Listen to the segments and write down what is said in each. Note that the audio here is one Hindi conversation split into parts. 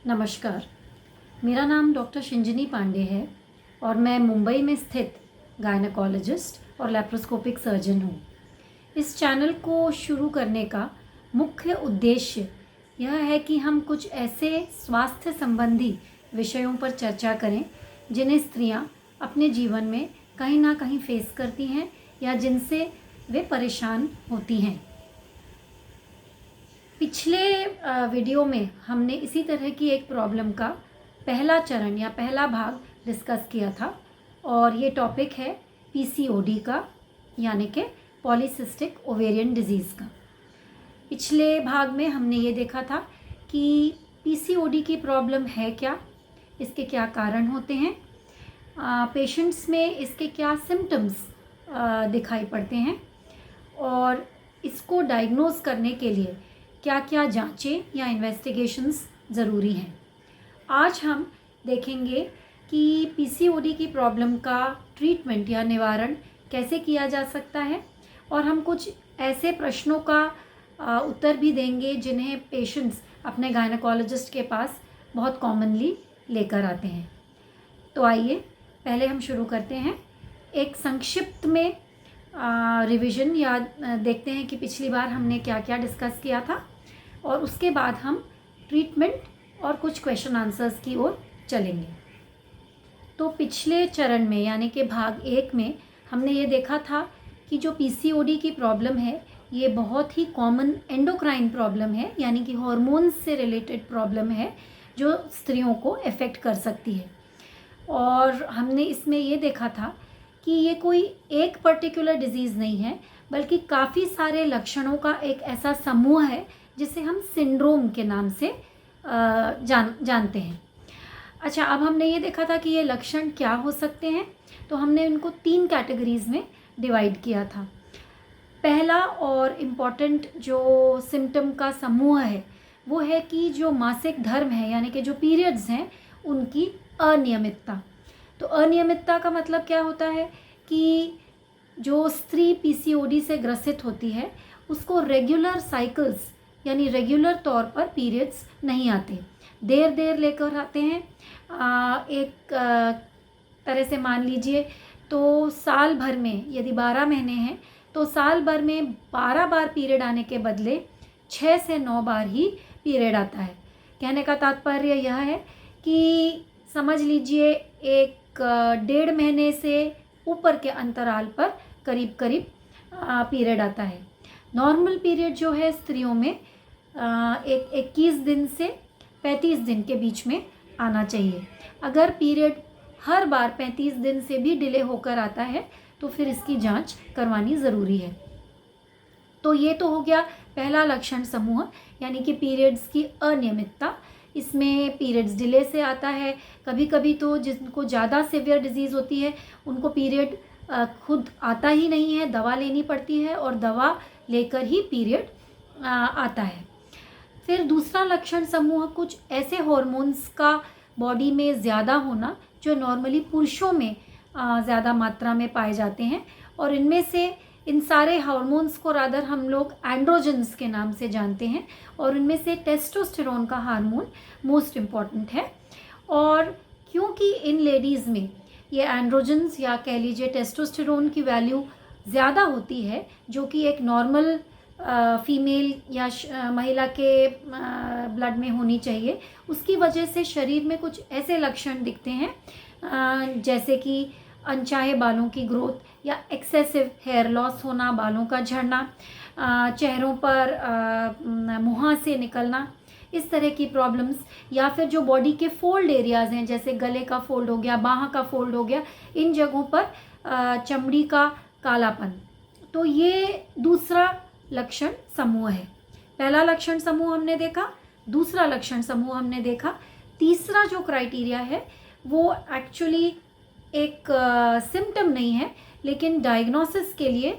नमस्कार। मेरा नाम डॉक्टर शिंजनी पांडे है और मैं मुंबई में स्थित गायनेकोलॉजिस्ट और लैप्रोस्कोपिक सर्जन हूँ। इस चैनल को शुरू करने का मुख्य उद्देश्य यह है कि हम कुछ ऐसे स्वास्थ्य संबंधी विषयों पर चर्चा करें जिन्हें स्त्रियां अपने जीवन में कहीं ना कहीं फेस करती हैं या जिनसे वे परेशान होती हैं। पिछले वीडियो में हमने इसी तरह की एक प्रॉब्लम का पहला चरण या पहला भाग डिस्कस किया था और ये टॉपिक है पीसीओडी का, यानी कि पॉलीसिस्टिक ओवेरियन डिजीज़ का। पिछले भाग में हमने ये देखा था कि पीसीओडी की प्रॉब्लम है क्या, इसके क्या कारण होते हैं, पेशेंट्स में इसके क्या सिम्टम्स दिखाई पड़ते हैं और इसको डायग्नोज करने के लिए क्या क्या जांचें या इन्वेस्टिगेशंस ज़रूरी हैं। आज हम देखेंगे कि पीसीओडी की प्रॉब्लम का ट्रीटमेंट या निवारण कैसे किया जा सकता है और हम कुछ ऐसे प्रश्नों का उत्तर भी देंगे जिन्हें पेशेंट्स अपने गायनेकोलॉजिस्ट के पास बहुत कॉमनली लेकर आते हैं। तो आइए पहले हम शुरू करते हैं। एक संक्षिप्त में रिवीजन या देखते हैं कि पिछली बार हमने क्या क्या डिस्कस किया था और उसके बाद हम ट्रीटमेंट और कुछ क्वेश्चन आंसर्स की ओर चलेंगे। तो पिछले चरण में यानी कि भाग 1 में हमने ये देखा था कि जो पीसीओडी की प्रॉब्लम है ये बहुत ही कॉमन एंडोक्राइन प्रॉब्लम है, यानी कि हॉर्मोन्स से रिलेटेड प्रॉब्लम है जो स्त्रियों को अफेक्ट कर सकती है। और हमने इसमें ये देखा था कि ये कोई एक पर्टिकुलर डिजीज़ नहीं है बल्कि काफ़ी सारे लक्षणों का एक ऐसा समूह है जिसे हम सिंड्रोम के नाम से जानते हैं। अच्छा, अब हमने ये देखा था कि ये लक्षण क्या हो सकते हैं, तो हमने इनको 3 कैटेगरीज़ में डिवाइड किया था। पहला और इम्पॉर्टेंट जो सिम्टम का समूह है वो है कि जो मासिक धर्म है यानी कि जो पीरियड्स हैं उनकी अनियमितता। तो अनियमितता का मतलब क्या होता है कि जो स्त्री पीसीओडी से ग्रसित होती है उसको रेगुलर साइकिल्स यानी रेगुलर तौर पर पीरियड्स नहीं आते, देर लेकर आते हैं। एक तरह से मान लीजिए तो साल भर में यदि 12 महीने हैं तो साल भर में 12 बार पीरियड आने के बदले 6 से 9 बार ही पीरियड आता है। कहने का तात्पर्य यह है कि समझ लीजिए एक 1.5 महीने से ऊपर के अंतराल पर करीब करीब पीरियड आता है। नॉर्मल पीरियड जो है स्त्रियों में एक 21 दिन से 35 दिन के बीच में आना चाहिए। अगर पीरियड हर बार 35 दिन से भी डिले होकर आता है तो फिर इसकी जांच करवानी ज़रूरी है। तो ये तो हो गया पहला लक्षण समूह, यानी कि पीरियड्स की अनियमितता। इसमें पीरियड्स डिले से आता है। कभी कभी तो जिनको ज़्यादा सीवियर डिजीज़ होती है उनको पीरियड खुद आता ही नहीं है, दवा लेनी पड़ती है और दवा लेकर ही पीरियड आता है। फिर दूसरा लक्षण समूह कुछ ऐसे हॉर्मोन्स का बॉडी में ज़्यादा होना जो नॉर्मली पुरुषों में ज़्यादा मात्रा में पाए जाते हैं और इनमें से इन सारे हार्मोन्स को रादर हम लोग एंड्रोजन्स के नाम से जानते हैं और इनमें से टेस्टोस्टेरोन का हार्मोन मोस्ट इम्पॉर्टेंट है। और क्योंकि इन लेडीज़ में ये एंड्रोजन्स या कह लीजिए टेस्टोस्टेरोन की वैल्यू ज़्यादा होती है जो कि एक नॉर्मल फीमेल या महिला के ब्लड में होनी चाहिए, उसकी वजह से शरीर में कुछ ऐसे लक्षण दिखते हैं जैसे कि अनचाहे बालों की ग्रोथ या एक्सेसिव हेयर लॉस होना, बालों का झड़ना, चेहरों पर मुहासे निकलना, इस तरह की प्रॉब्लम्स, या फिर जो बॉडी के फोल्ड एरियाज़ हैं जैसे गले का फोल्ड हो गया, बाह का फोल्ड हो गया, इन जगहों पर चमड़ी का कालापन। तो ये दूसरा लक्षण समूह है। पहला लक्षण समूह हमने देखा, दूसरा लक्षण समूह हमने देखा। तीसरा जो क्राइटेरिया है वो एक्चुअली एक सिम्टम नहीं है लेकिन डायग्नोसिस के लिए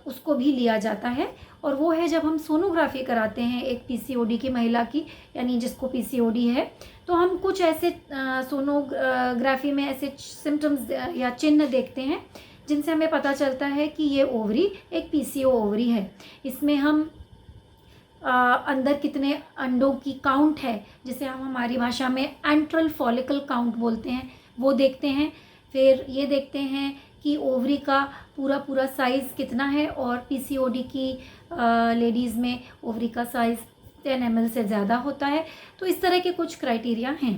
उसको भी लिया जाता है और वो है जब हम सोनोग्राफी कराते हैं एक पीसीओडी की महिला की, यानी जिसको पीसीओडी है, तो हम कुछ ऐसे सोनोग्राफी में ऐसे सिम्टम्स या चिन्ह देखते हैं जिनसे हमें पता चलता है कि ये ओवरी एक पीसीओ ओवरी है। इसमें हम अंदर कितने अंडों की काउंट है, जिसे हम हमारी भाषा में एंट्रल फॉलिकल काउंट बोलते हैं, वो देखते हैं। फिर ये देखते हैं कि ओवरी का पूरा पूरा साइज़ कितना है, और पीसीओडी की लेडीज़ में ओवरी का साइज़ 10 ml से ज़्यादा होता है। तो इस तरह के कुछ क्राइटेरिया हैं।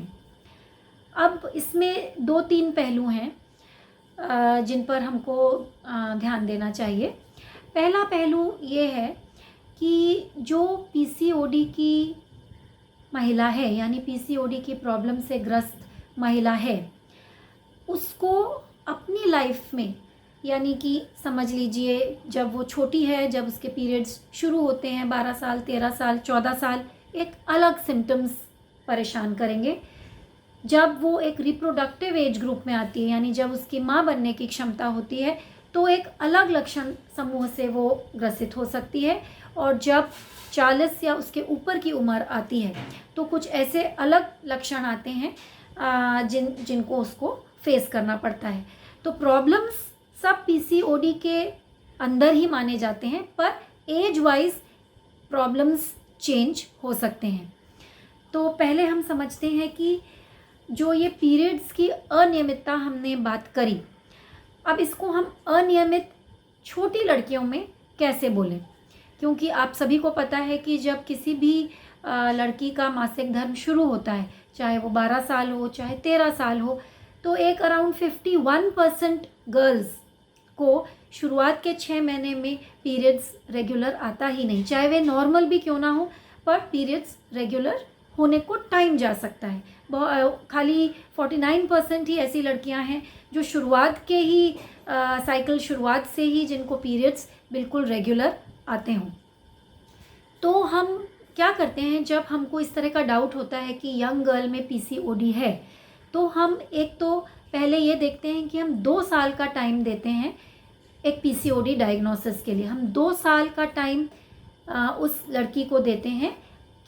अब इसमें 2-3 पहलू हैं जिन पर हमको ध्यान देना चाहिए। पहला पहलू ये है कि जो पीसीओडी की महिला है, यानी पीसीओडी की प्रॉब्लम से ग्रस्त महिला है, उसको अपनी लाइफ में, यानी कि समझ लीजिए जब वो छोटी है, जब उसके पीरियड्स शुरू होते हैं 12 साल, 13 साल, 14 साल, एक अलग सिम्टम्स परेशान करेंगे। जब वो एक रिप्रोडक्टिव एज ग्रुप में आती है, यानी जब उसकी माँ बनने की क्षमता होती है, तो एक अलग लक्षण समूह से वो ग्रसित हो सकती है। और जब 40 या उसके ऊपर की उम्र आती है तो कुछ ऐसे अलग लक्षण आते हैं जिनको उसको फेस करना पड़ता है। तो प्रॉब्लम्स सब पीसीओडी के अंदर ही माने जाते हैं, पर एज वाइज प्रॉब्लम्स चेंज हो सकते हैं। तो पहले हम समझते हैं कि जो ये पीरियड्स की अनियमितता हमने बात करी, अब इसको हम अनियमित छोटी लड़कियों में कैसे बोलें, क्योंकि आप सभी को पता है कि जब किसी भी लड़की का मासिक धर्म शुरू होता है, चाहे वो 12 साल हो, चाहे 13 साल हो, तो एक अराउंड 51% गर्ल्स को शुरुआत के 6 महीने में पीरियड्स रेगुलर आता ही नहीं, चाहे वे नॉर्मल भी क्यों ना हो, पर पीरियड्स रेगुलर होने को टाइम जा सकता है। खाली 49% ही ऐसी लड़कियां हैं जो शुरुआत के ही साइकिल शुरुआत से ही जिनको पीरियड्स बिल्कुल रेगुलर आते हों। तो हम क्या करते हैं, जब हमको इस तरह का डाउट होता है कि यंग गर्ल में पीसीओडी है, तो हम एक तो पहले ये देखते हैं कि हम 2 साल का टाइम देते हैं एक पीसीओडी डायग्नोसिस के लिए। हम 2 साल का टाइम उस लड़की को देते हैं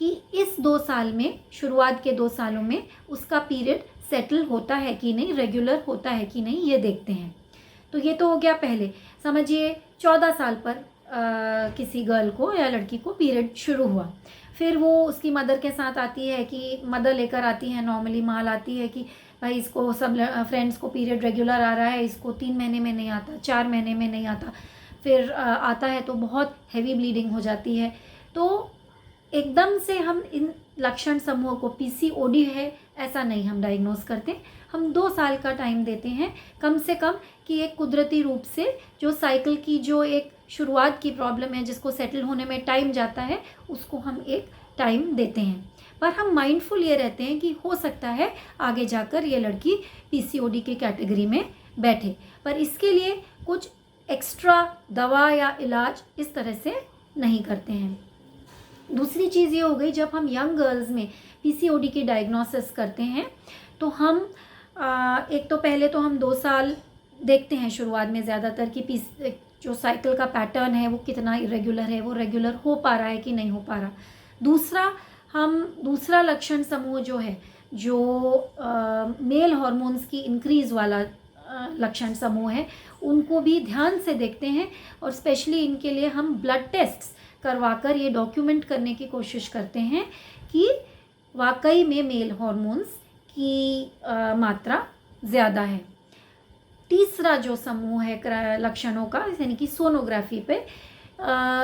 कि इस 2 साल में, शुरुआत के 2 सालों में उसका पीरियड सेटल होता है कि नहीं, रेगुलर होता है कि नहीं, ये देखते हैं। तो ये तो हो गया पहले। समझिए 14 साल पर किसी गर्ल को या लड़की को पीरियड शुरू हुआ, फिर वो उसकी मदर के साथ आती है कि मदर लेकर आती है, नॉर्मली माँ लाती है कि भाई इसको सब फ्रेंड्स को पीरियड रेगुलर आ रहा है, इसको 3 महीने में नहीं आता, 4 महीने में नहीं आता, फिर आता है तो बहुत हैवी ब्लीडिंग हो जाती है। तो एकदम से हम इन लक्षण समूह को पीसीओडी है ऐसा नहीं हम डायग्नोस करते। हम 2 साल का टाइम देते हैं कम से कम, कि एक कुदरती रूप से जो साइकिल की जो एक शुरुआत की प्रॉब्लम है, जिसको सेटल होने में टाइम जाता है, उसको हम एक टाइम देते हैं। पर हम माइंडफुल ये रहते हैं कि हो सकता है आगे जाकर ये लड़की पीसीओडी की कैटेगरी में बैठे, पर इसके लिए कुछ एक्स्ट्रा दवा या इलाज इस तरह से नहीं करते हैं। दूसरी चीज़ ये हो गई, जब हम यंग गर्ल्स में पीसीओडी की डायग्नोसिस करते हैं तो हम एक तो पहले तो हम 2 साल देखते हैं शुरुआत में ज़्यादातर कि जो साइकिल का पैटर्न है वो कितना इरेगुलर है, वो रेगुलर हो पा रहा है कि नहीं हो पा रहा। दूसरा लक्षण समूह जो है, जो मेल हॉर्मोन्स की इंक्रीज़ वाला लक्षण समूह है, उनको भी ध्यान से देखते हैं, और स्पेशली इनके लिए हम ब्लड टेस्ट्स करवाकर ये डॉक्यूमेंट करने की कोशिश करते हैं कि वाकई में मेल हॉर्मोन्स की मात्रा ज़्यादा है। तीसरा जो समूह है लक्षणों का, यानी कि सोनोग्राफी पे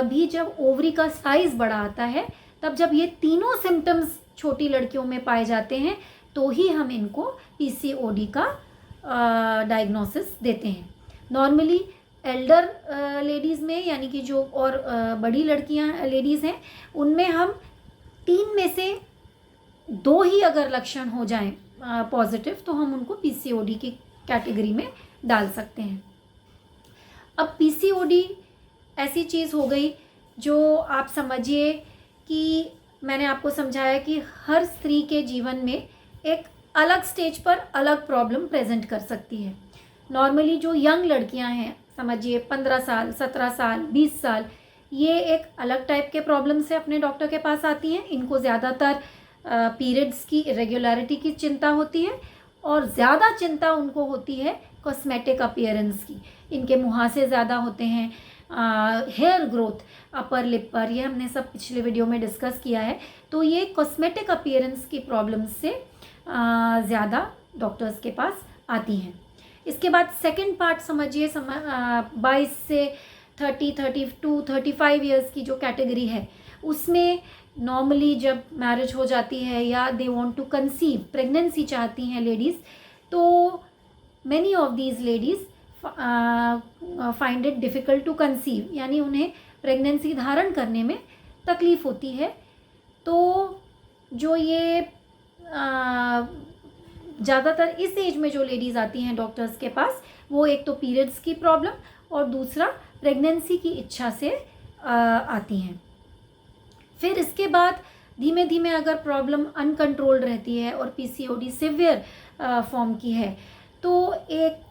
भी जब ओवरी का साइज़ बड़ा आता है, तब जब ये तीनों सिम्टम्स छोटी लड़कियों में पाए जाते हैं, तो ही हम इनको पीसीओडी का डायग्नोसिस देते हैं। नॉर्मली एल्डर लेडीज़ में, यानी कि जो और बड़ी लड़कियां लेडीज़ हैं, उनमें हम 3 में से 2 ही अगर लक्षण हो जाएं पॉजिटिव, तो हम उनको पीसीओडी की कैटेगरी में डाल सकते हैं। अब पीसीओडी ऐसी चीज़ हो गई जो आप समझिए कि मैंने आपको समझाया कि हर स्त्री के जीवन में एक अलग स्टेज पर अलग प्रॉब्लम प्रेजेंट कर सकती है। नॉर्मली जो यंग लड़कियां हैं, समझिए 15 साल, 17 साल, 20 साल, ये एक अलग टाइप के प्रॉब्लम से अपने डॉक्टर के पास आती हैं। इनको ज़्यादातर पीरियड्स की इरेगुलरिटी की चिंता होती है, और ज़्यादा चिंता उनको होती है कॉस्मेटिक अपीयरेंस की। इनके मुहासे ज़्यादा होते हैं, हेयर ग्रोथ अपर लिप पर, ये हमने सब पिछले वीडियो में डिस्कस किया है। तो ये कॉस्मेटिक अपीयरेंस की प्रॉब्लम से ज़्यादा डॉक्टर्स के पास आती हैं। इसके बाद सेकंड पार्ट समझिए, 22 से 32 35 ईयर्स की जो कैटेगरी है, उसमें नॉर्मली जब मैरिज हो जाती है या they want to conceive, pregnancy चाहती हैं लेडीज़, तो many of these ladies find it difficult to conceive, यानी उन्हें प्रेगनेंसी धारण करने में तकलीफ़ होती है। तो जो ये ज़्यादातर इस एज में जो लेडीज़ आती हैं डॉक्टर्स के पास, वो एक तो पीरियड्स की प्रॉब्लम और दूसरा प्रेगनेंसी की इच्छा से आती हैं। फिर इसके बाद धीमे धीमे अगर प्रॉब्लम अनकंट्रोल्ड रहती है और पीसीओडी सिवियर फॉर्म की है, तो एक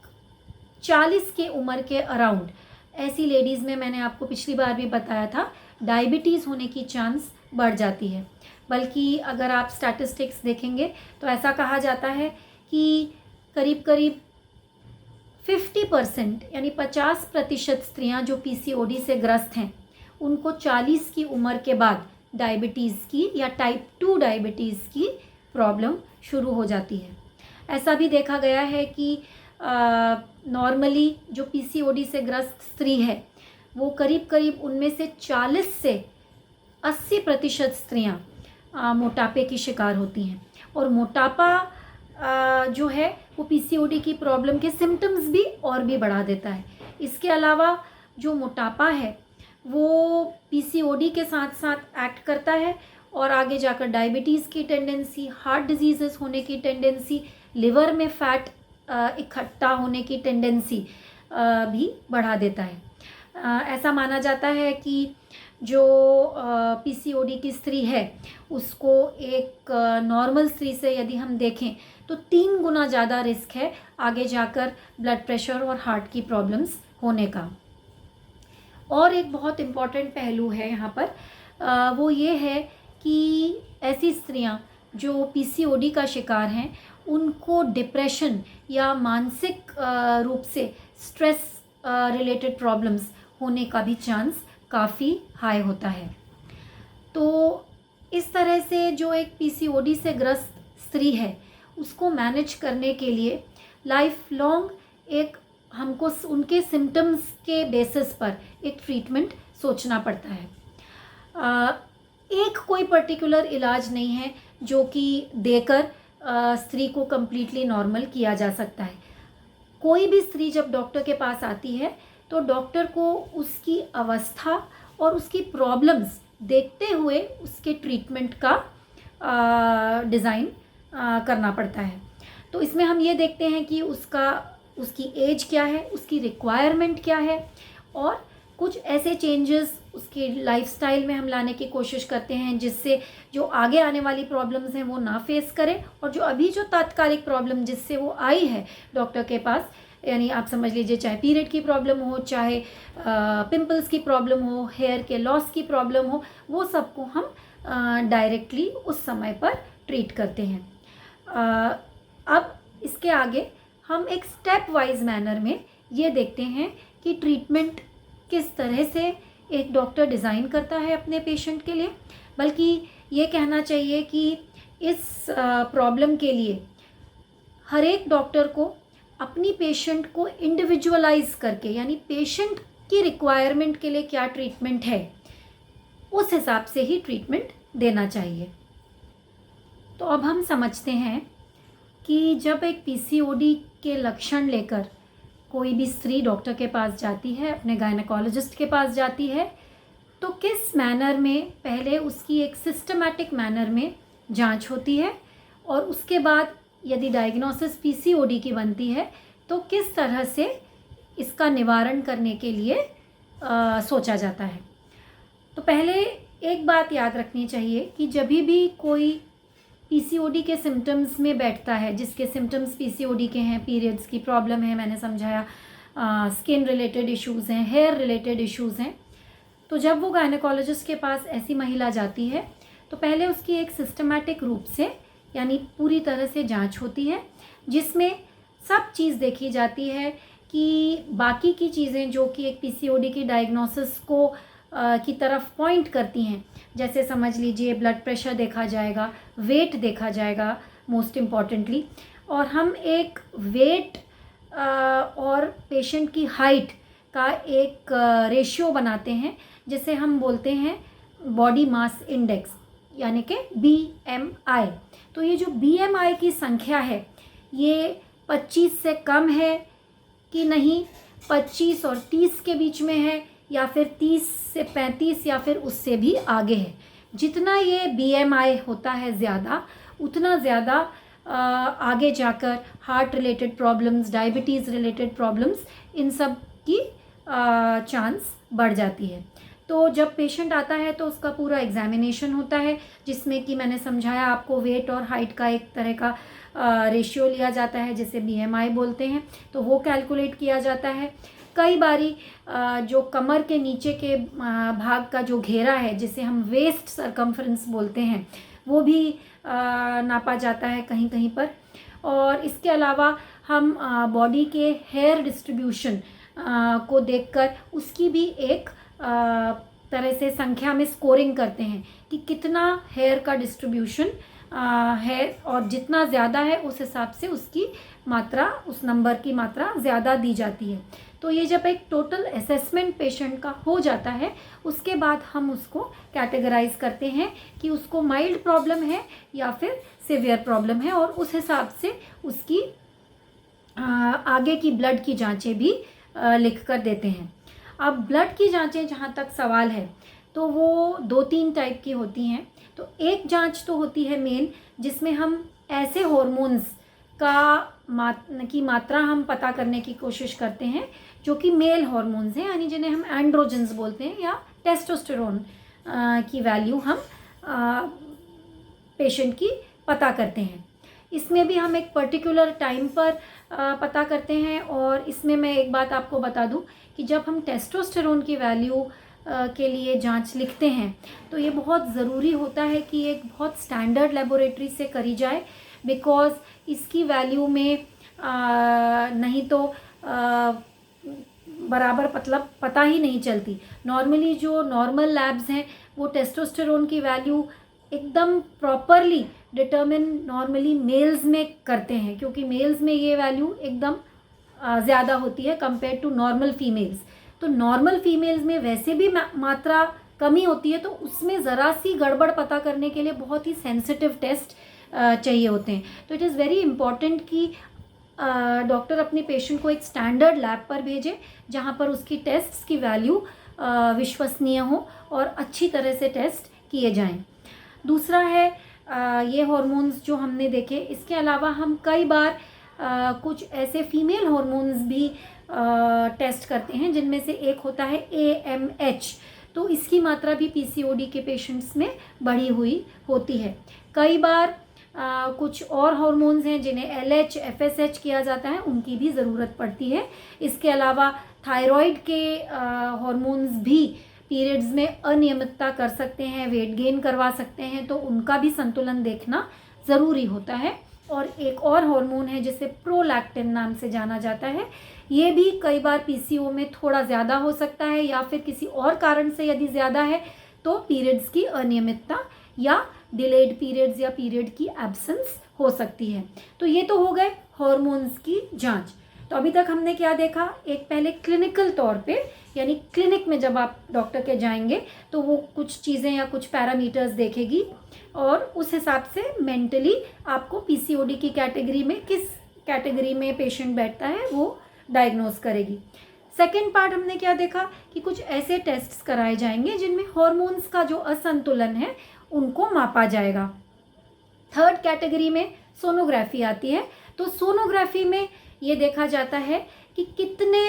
40 के उम्र के अराउंड ऐसी लेडीज़ में, मैंने आपको पिछली बार भी बताया था, डायबिटीज़ होने की चांस बढ़ जाती है। बल्कि अगर आप स्टैटिस्टिक्स देखेंगे तो ऐसा कहा जाता है कि करीब करीब 50% यानी 50% स्त्रियां जो पीसीओडी से ग्रस्त हैं, उनको 40 की उम्र के बाद डायबिटीज़ की या टाइप 2 डायबिटीज़ की प्रॉब्लम शुरू हो जाती है। ऐसा भी देखा गया है कि नॉर्मली जो पीसीओडी से ग्रस्त स्त्री है, वो करीब करीब उनमें से 40 से 80% स्त्रियां मोटापे की शिकार होती हैं। और मोटापा जो है वो पीसीओडी की प्रॉब्लम के सिम्टम्स भी और भी बढ़ा देता है। इसके अलावा जो मोटापा है वो पीसीओडी के साथ साथ एक्ट करता है और आगे जाकर डायबिटीज़ की टेंडेंसी, हार्ट डिजीज़ेस होने की टेंडेंसी, लिवर में फैट इकट्ठा होने की टेंडेंसी भी बढ़ा देता है। ऐसा माना जाता है कि जो पीसीओडी की स्त्री है, उसको एक नॉर्मल स्त्री से यदि हम देखें तो 3 गुना ज़्यादा रिस्क है आगे जाकर ब्लड प्रेशर और हार्ट की प्रॉब्लम्स होने का। और एक बहुत इम्पॉर्टेंट पहलू है यहाँ पर, वो ये है कि ऐसी स्त्रियाँ जो पीसीओडी का शिकार हैं, उनको डिप्रेशन या मानसिक रूप से स्ट्रेस रिलेटेड प्रॉब्लम्स होने का भी चांस काफ़ी हाई होता है। तो इस तरह से जो एक पीसीओडी से ग्रस्त स्त्री है, उसको मैनेज करने के लिए लाइफ लॉन्ग एक हमको उनके सिम्टम्स के बेसिस पर एक ट्रीटमेंट सोचना पड़ता है। एक कोई पर्टिकुलर इलाज नहीं है जो कि देकर स्त्री को कम्प्लीटली नॉर्मल किया जा सकता है। कोई भी स्त्री जब डॉक्टर के पास आती है तो डॉक्टर को उसकी अवस्था और उसकी प्रॉब्लम्स देखते हुए उसके ट्रीटमेंट का डिज़ाइन करना पड़ता है। तो इसमें हम ये देखते हैं कि उसकी एज क्या है, उसकी रिक्वायरमेंट क्या है, और कुछ ऐसे चेंजेस उसके लाइफस्टाइल में हम लाने की कोशिश करते हैं जिससे जो आगे आने वाली प्रॉब्लम्स हैं वो ना फेस करें, और जो अभी जो तात्कालिक प्रॉब्लम जिससे वो आई है डॉक्टर के पास, यानी आप समझ लीजिए चाहे पीरियड की प्रॉब्लम हो, चाहे पिंपल्स की प्रॉब्लम हो, हेयर के लॉस की प्रॉब्लम हो, वो सबको हम डायरेक्टली उस समय पर ट्रीट करते हैं। अब इसके आगे हम एक स्टेप वाइज मैनर में ये देखते हैं कि ट्रीटमेंट किस तरह से एक डॉक्टर डिज़ाइन करता है अपने पेशेंट के लिए। बल्कि ये कहना चाहिए कि इस प्रॉब्लम के लिए हर एक डॉक्टर को अपनी पेशेंट को इंडिविजुअलाइज करके, यानी पेशेंट की रिक्वायरमेंट के लिए क्या ट्रीटमेंट है, उस हिसाब से ही ट्रीटमेंट देना चाहिए। तो अब हम समझते हैं कि जब एक पीसीओडी के लक्षण लेकर कोई भी स्त्री डॉक्टर के पास जाती है, अपने गायनेकोलॉजिस्ट के पास जाती है, तो किस मैनर में पहले उसकी एक सिस्टमैटिक मैनर में जांच होती है, और उसके बाद यदि डायग्नोसिस पीसीओडी की बनती है तो किस तरह से इसका निवारण करने के लिए सोचा जाता है। तो पहले एक बात याद रखनी चाहिए कि जब भी कोई पीसीओडी के सिम्टम्स में बैठता है, जिसके सिम्टम्स पीसीओडी के हैं, पीरियड्स की प्रॉब्लम है, मैंने समझाया, स्किन रिलेटेड इश्यूज़ हैं, हेयर रिलेटेड इश्यूज़ हैं, तो जब वो गायनेकोलॉजिस्ट के पास ऐसी महिला जाती है तो पहले उसकी एक सिस्टमैटिक रूप से, यानी पूरी तरह से जांच होती है, जिसमें सब चीज़ देखी जाती है कि बाकी की चीज़ें जो कि एक पीसीओडी की डायग्नोसिस को की तरफ पॉइंट करती हैं, जैसे समझ लीजिए ब्लड प्रेशर देखा जाएगा, वेट देखा जाएगा मोस्ट इम्पॉर्टेंटली, और हम एक वेट और पेशेंट की हाइट का एक रेशियो बनाते हैं जिसे हम बोलते हैं बॉडी मास इंडेक्स, यानी कि BMI। तो ये जो BMI की संख्या है ये 25 से कम है कि नहीं, 25 और 30 के बीच में है, या फिर 30 से 35 या फिर उससे भी आगे है। जितना ये BMI होता है ज़्यादा, उतना ज़्यादा आगे जाकर heart related problems, diabetes related problems, इन सब की चांस बढ़ जाती है। तो जब पेशेंट आता है तो उसका पूरा एग्जामिनेशन होता है, जिसमें कि मैंने समझाया आपको वेट और हाइट का एक तरह का रेशियो लिया जाता है जिसे BMI बोलते हैं, तो वो कैलकुलेट किया जाता है। कई बारी जो कमर के नीचे के भाग का जो घेरा है जिसे हम वेस्ट सरकमफ्रेंस बोलते हैं, वो भी नापा जाता है कहीं कहीं पर। और इसके अलावा हम बॉडी के हेयर डिस्ट्रीब्यूशन को देखकर उसकी भी एक तरह से संख्या में स्कोरिंग करते हैं कि कितना हेयर का डिस्ट्रीब्यूशन है, और जितना ज़्यादा है उस हिसाब से उसकी मात्रा, उस नंबर की मात्रा ज़्यादा दी जाती है। तो ये जब एक टोटल असेसमेंट पेशेंट का हो जाता है, उसके बाद हम उसको कैटेगराइज करते हैं कि उसको माइल्ड प्रॉब्लम है या फिर सिवियर प्रॉब्लम है, और उस हिसाब से उसकी आगे की ब्लड की जांचें भी लिख कर देते हैं। अब ब्लड की जांचें जहाँ तक सवाल है तो वो 2-3 टाइप की होती हैं। तो एक जांच तो होती है मेन, जिसमें हम ऐसे हॉर्मोन्स की मात्रा हम पता करने की कोशिश करते हैं जो कि मेल हॉर्मोन्स हैं, यानी जिन्हें हम एंड्रोजन्स बोलते हैं, या टेस्टोस्टेरोन की वैल्यू हम पेशेंट की पता करते हैं। इसमें भी हम एक पर्टिकुलर टाइम पर पता करते हैं। और इसमें मैं एक बात आपको बता दूं कि जब हम टेस्टोस्टेरोन की वैल्यू के लिए जांच लिखते हैं तो ये बहुत ज़रूरी होता है कि एक बहुत स्टैंडर्ड लेबोरेटरी से करी जाए, बिकॉज़ इसकी वैल्यू में नहीं तो बराबर मतलब पता ही नहीं चलती। नॉर्मली जो नॉर्मल लैब्स हैं वो टेस्टोस्टेरोन की वैल्यू एकदम प्रॉपरली डिटर्मिन नॉर्मली मेल्स में करते हैं, क्योंकि मेल्स में ये वैल्यू एकदम ज़्यादा होती है कंपेयर टू नॉर्मल फीमेल्स। तो नॉर्मल फीमेल्स में वैसे भी मात्रा कमी होती है, तो उसमें ज़रा सी गड़बड़ पता करने के लिए बहुत ही सेंसिटिव टेस्ट चाहिए होते हैं। तो इट इज़ वेरी इम्पॉर्टेंट कि डॉक्टर अपने पेशेंट को एक स्टैंडर्ड लैब पर भेजे जहाँ पर उसकी टेस्ट्स की वैल्यू विश्वसनीय हो और अच्छी तरह से टेस्ट किए जाएं। दूसरा है ये हार्मोन्स जो हमने देखे, इसके अलावा हम कई बार कुछ ऐसे फीमेल हार्मोन्स भी टेस्ट करते हैं, जिनमें से एक होता है AMH। तो इसकी मात्रा भी PCOD के पेशेंट्स में बढ़ी हुई होती है। कई बार कुछ और हार्मोन्स हैं जिन्हें LH, FSH किया जाता है, उनकी भी ज़रूरत पड़ती है। इसके अलावा थायराइड के हार्मोन्स भी पीरियड्स में अनियमितता कर सकते हैं, वेट गेन करवा सकते हैं, तो उनका भी संतुलन देखना ज़रूरी होता है। और एक और हार्मोन है जिसे प्रोलैक्टिन नाम से जाना जाता है, ये भी कई बार PCO में थोड़ा ज़्यादा हो सकता है, या फिर किसी और कारण से यदि ज़्यादा है तो पीरियड्स की अनियमितता या डिलेड पीरियड्स या पीरियड की एब्सेंस हो सकती है। तो ये तो हो गए हार्मोन्स की जांच। तो अभी तक हमने क्या देखा, एक पहले क्लिनिकल तौर पे, यानी क्लिनिक में जब आप डॉक्टर के जाएंगे तो वो कुछ चीज़ें या कुछ पैरामीटर्स देखेगी और उस हिसाब से मेंटली आपको PCOD की कैटेगरी में किस कैटेगरी में पेशेंट बैठता है वो डायग्नोज करेगी। सेकेंड पार्ट हमने क्या देखा कि कुछ ऐसे टेस्ट्स कराए जाएंगे जिनमें हार्मोन्स का जो असंतुलन है उनको मापा जाएगा। थर्ड कैटेगरी में सोनोग्राफी आती है। तो सोनोग्राफी में ये देखा जाता है कि कितने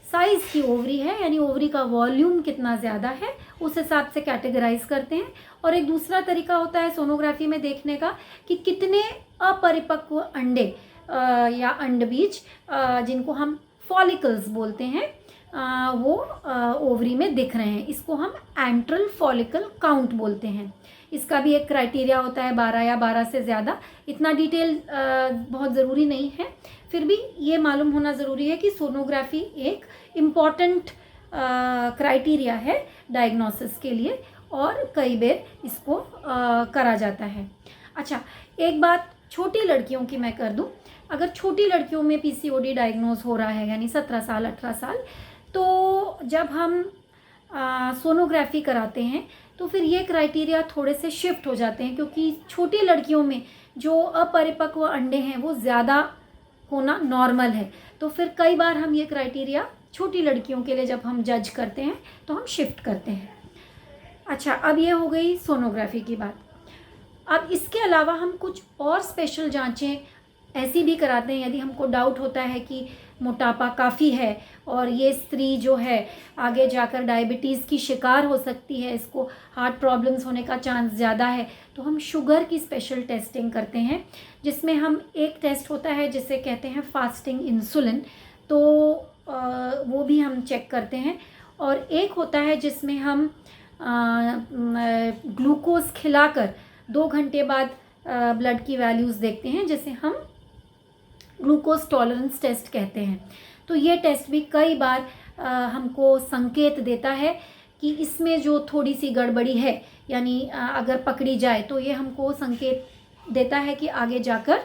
साइज़ की ओवरी है, यानी ओवरी का वॉल्यूम कितना ज़्यादा है, उस हिसाब से कैटेगराइज करते हैं। और एक दूसरा तरीका होता है सोनोग्राफी में देखने का कि कितने अपरिपक्व अंडे या अंडबीज, जिनको हम फॉलिकल्स बोलते हैं, वो ओवरी में दिख रहे हैं। इसको हम एंट्रल फॉलिकल काउंट बोलते हैं। इसका भी एक क्राइटेरिया होता है 12 या 12 से ज़्यादा। इतना डिटेल बहुत ज़रूरी नहीं है, फिर भी ये मालूम होना ज़रूरी है कि सोनोग्राफी एक इम्पॉर्टेंट क्राइटेरिया है डायग्नोसिस के लिए, और कई बार इसको करा जाता है। अच्छा, एक बात छोटी लड़कियों की मैं कर दूं। अगर छोटी लड़कियों में पीसीओडी डायग्नोज हो रहा है, यानी 17 साल 18 साल, तो जब हम सोनोग्राफी कराते हैं तो फिर ये क्राइटेरिया थोड़े से शिफ्ट हो जाते हैं, क्योंकि छोटी लड़कियों में जो अपरिपक्व अंडे हैं वो ज़्यादा होना नॉर्मल है। तो फिर कई बार हम ये क्राइटेरिया छोटी लड़कियों के लिए जब हम जज करते हैं तो हम शिफ्ट करते हैं। अच्छा, अब ये हो गई सोनोग्राफी की बात। अब इसके अलावा हम कुछ और स्पेशल जांचें ऐसी भी कराते हैं यदि हमको डाउट होता है कि मोटापा काफ़ी है और ये स्त्री जो है आगे जाकर डायबिटीज़ की शिकार हो सकती है, इसको हार्ट प्रॉब्लम्स होने का चांस ज़्यादा है, तो हम शुगर की स्पेशल टेस्टिंग करते हैं, जिसमें हम एक टेस्ट होता है जिसे कहते हैं फास्टिंग इंसुलिन, तो वो भी हम चेक करते हैं। और एक होता है जिसमें हम ग्लूकोज खिलाकर 2 घंटे बाद ब्लड की वैल्यूज़ देखते हैं, जिसे हम ग्लूकोज टॉलरेंस टेस्ट कहते हैं। तो ये टेस्ट भी कई बार हमको संकेत देता है कि इसमें जो थोड़ी सी गड़बड़ी है, यानी अगर पकड़ी जाए तो ये हमको संकेत देता है कि आगे जाकर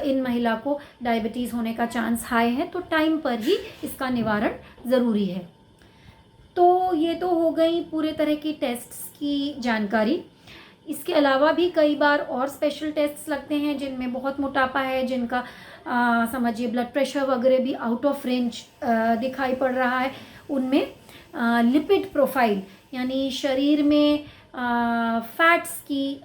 इन महिला को डायबिटीज़ होने का चांस हाई है, तो टाइम पर ही इसका निवारण ज़रूरी है। तो ये तो हो गई पूरे तरह की टेस्ट्स की जानकारी। इसके अलावा भी कई बार और स्पेशल टेस्ट्स लगते हैं जिनमें बहुत मोटापा है, जिनका समझिए ब्लड प्रेशर वगैरह भी आउट ऑफ रेंज दिखाई पड़ रहा है। उनमें लिपिड प्रोफाइल, यानी शरीर में फैट्स की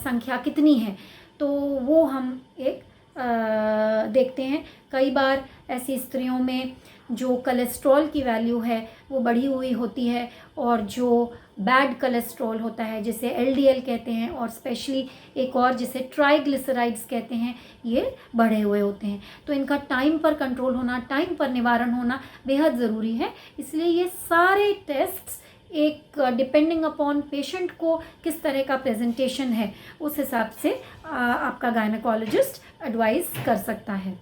संख्या कितनी है, तो वो हम एक देखते हैं। कई बार ऐसी स्त्रियों में जो कोलेस्ट्रॉल की वैल्यू है वो बढ़ी हुई होती है, और जो बैड कोलेस्ट्रॉल होता है जिसे एलडीएल कहते हैं, और स्पेशली एक और जिसे ट्राइग्लिसराइड्स कहते हैं, ये बढ़े हुए होते हैं। तो इनका टाइम पर कंट्रोल होना, टाइम पर निवारण होना बेहद ज़रूरी है। इसलिए ये सारे टेस्ट्स एक डिपेंडिंग अपॉन पेशेंट को किस तरह का प्रेजेंटेशन है उस हिसाब से आपका गायनेकोलॉजिस्ट एडवाइस कर सकता है।